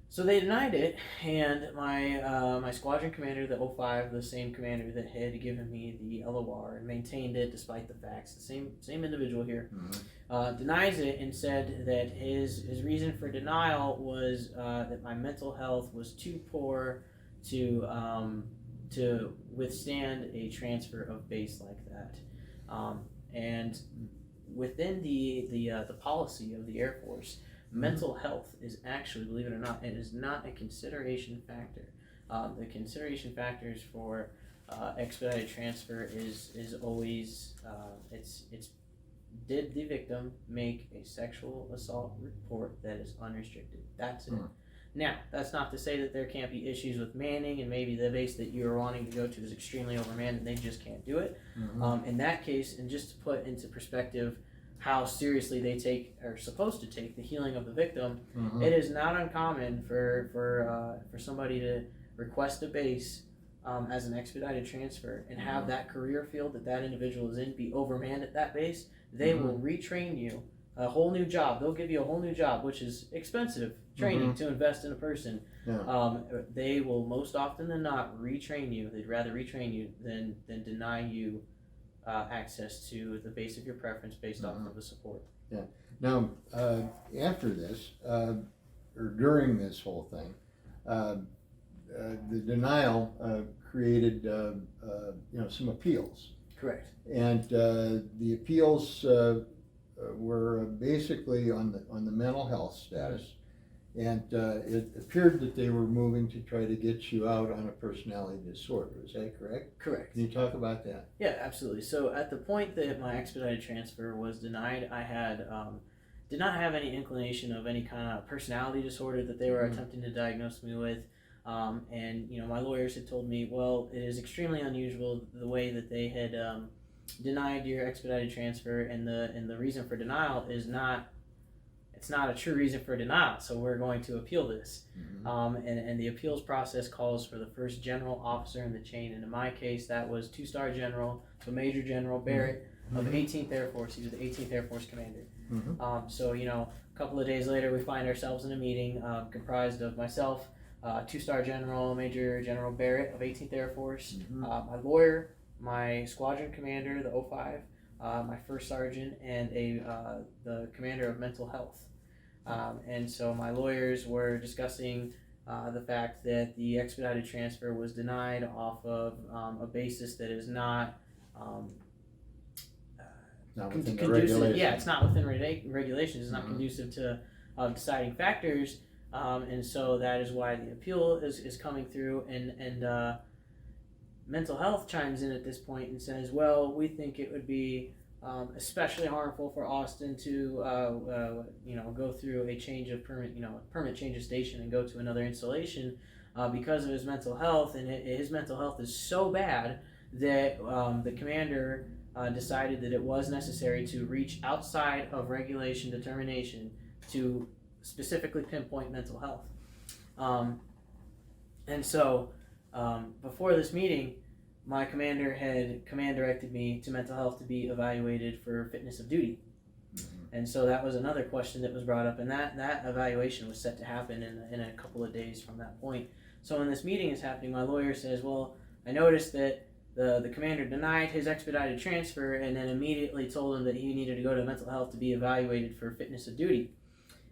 So they denied it, and my squadron commander, the 05, the same commander that had given me the LOR and maintained it despite the facts, the same individual here, denies it and said that his reason for denial was that my mental health was too poor to withstand a transfer of base like that, and within the policy of the Air Force, mental health is actually, believe it or not, it is not a consideration factor. The consideration factors for expedited transfer is always did the victim make a sexual assault report that is unrestricted? That's it. Now, that's not to say that there can't be issues with manning, and maybe the base that you're wanting to go to is extremely overmanned and they just can't do it. In that case, and just to put into perspective how seriously they take, or supposed to take, the healing of the victim, it is not uncommon for somebody to request a base as an expedited transfer and have that career field that individual is in be overmanned at that base. They will retrain you a whole new job. They'll give you a whole new job, which is expensive training to invest in a person. They will most often than not retrain you. They'd rather retrain you than deny you access to the base of your preference based off of the support. Now, after this, or during this whole thing, the denial created, some appeals. Correct. And the appeals were basically on the mental health status. And it appeared that they were moving to try to get you out on a personality disorder. Is that correct? Correct. Can you talk about that? Yeah, absolutely. So at the point that my expedited transfer was denied, I had did not have any inclination of any kind of personality disorder that they were attempting to diagnose me with. And my lawyers had told me, well, it is extremely unusual the way that they had denied your expedited transfer, and the reason for denial is not. It's not a true reason for denial, so we're going to appeal this. And the appeals process calls for the first general officer in the chain, and in my case, that was 2-star general, so Major General Barrett of 18th Air Force. He was the 18th Air Force commander. So, a couple of days later, we find ourselves in a meeting comprised of myself, 2-star General, Major General Barrett of 18th Air Force, my lawyer, my squadron commander, the 05, my first sergeant, and the commander of mental health. And so my lawyers were discussing the fact that the expedited transfer was denied off of a basis that is not within the conducive. Yeah, it's not within regulations. It's not conducive to deciding factors. And so that is why the appeal is coming through. And mental health chimes in at this point and says, well, we think it would be especially harmful for Austin to go through a change of permanent change of station and go to another installation because of his mental health, and his mental health is so bad that the commander decided that it was necessary to reach outside of regulation determination to specifically pinpoint mental health. And so before this meeting, my commander had directed me to mental health to be evaluated for fitness of duty. And so that was another question that was brought up, and that evaluation was set to happen in a couple of days from that point. So when this meeting is happening, my lawyer says, well, I noticed that the commander denied his expedited transfer and then immediately told him that he needed to go to mental health to be evaluated for fitness of duty.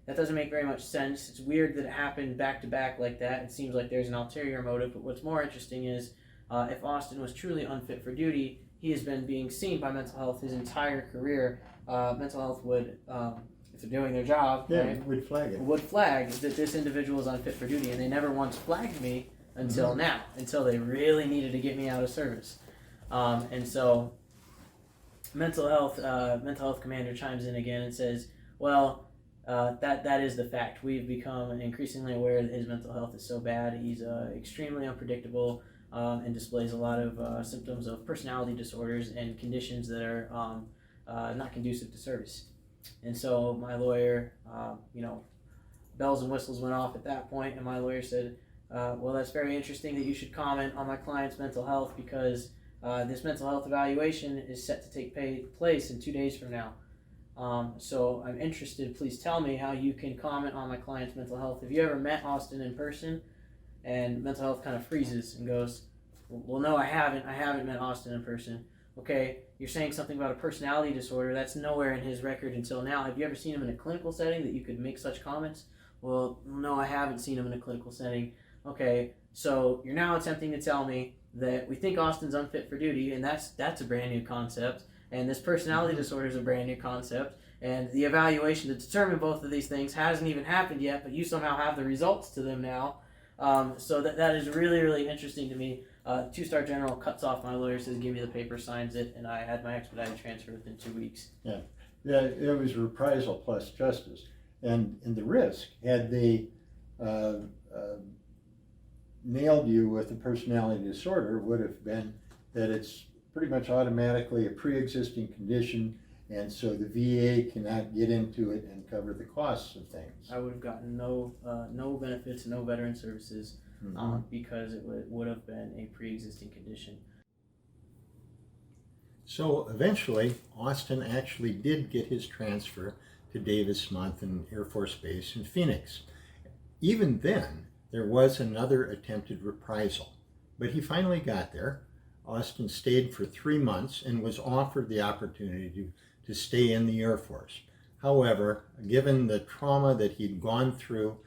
That doesn't make very much sense. It's weird that it happened back to back like that. It seems like there's an ulterior motive, but what's more interesting is if Austin was truly unfit for duty, he has been being seen by mental health his entire career. Mental health would, if they're doing their job, right, would flag it. Would flag that this individual is unfit for duty, and they never once flagged me until now, until they really needed to get me out of service. And so mental health commander chimes in again and says, well, that is the fact. We've become increasingly aware that his mental health is so bad. He's extremely unpredictable and displays a lot of symptoms of personality disorders and conditions that are not conducive to service. And so my lawyer, bells and whistles went off at that point, and my lawyer said, well, that's very interesting that you should comment on my client's mental health because this mental health evaluation is set to take place in 2 days from now. So I'm interested, please tell me how you can comment on my client's mental health. Have you ever met Austin in person? And mental health kind of freezes and goes, well, no, I haven't met Austin in person. Okay, you're saying something about a personality disorder. That's nowhere in his record until now. Have you ever seen him in a clinical setting that you could make such comments? Well, no, I haven't seen him in a clinical setting. Okay, so you're now attempting to tell me that we think Austin's unfit for duty, and that's a brand new concept, and this personality disorder is a brand new concept, and the evaluation to determine both of these things hasn't even happened yet, but you somehow have the results to them now. So that is really, really interesting to me. Two-star general cuts off my lawyer, says give me the paper, signs it, and I had my expedited transfer within 2 weeks. Yeah, it was reprisal plus justice. And the risk, had they nailed you with a personality disorder, would have been that it's pretty much automatically a pre-existing condition, and so the VA cannot get into it and cover the costs of things. I would have gotten no benefits, no veteran services, because it would have been a pre-existing condition. So eventually, Austin actually did get his transfer to Davis-Monthan Air Force Base in Phoenix. Even then, there was another attempted reprisal, but he finally got there. Austin stayed for 3 months and was offered the opportunity to stay in the Air Force. However, given the trauma that he'd gone through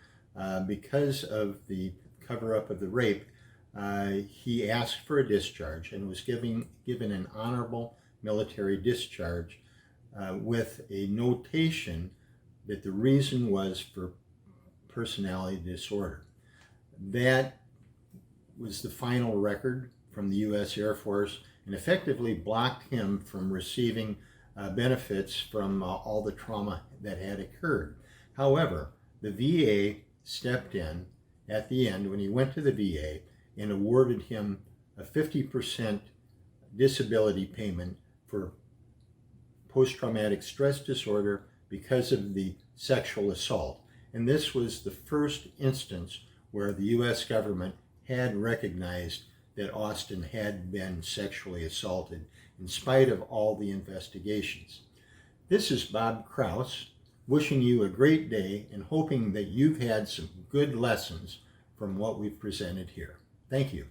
because of the cover-up of the rape, he asked for a discharge and was given an honorable military discharge with a notation that the reason was for personality disorder. That was the final record from the U.S. Air Force and effectively blocked him from receiving benefits from all the trauma that had occurred. However, the VA stepped in at the end when he went to the VA and awarded him a 50% disability payment for post-traumatic stress disorder because of the sexual assault. And this was the first instance where the U.S. government had recognized that Austin had been sexually assaulted in spite of all the investigations. This is Bob Kraus, wishing you a great day and hoping that you've had some good lessons from what we've presented here. Thank you.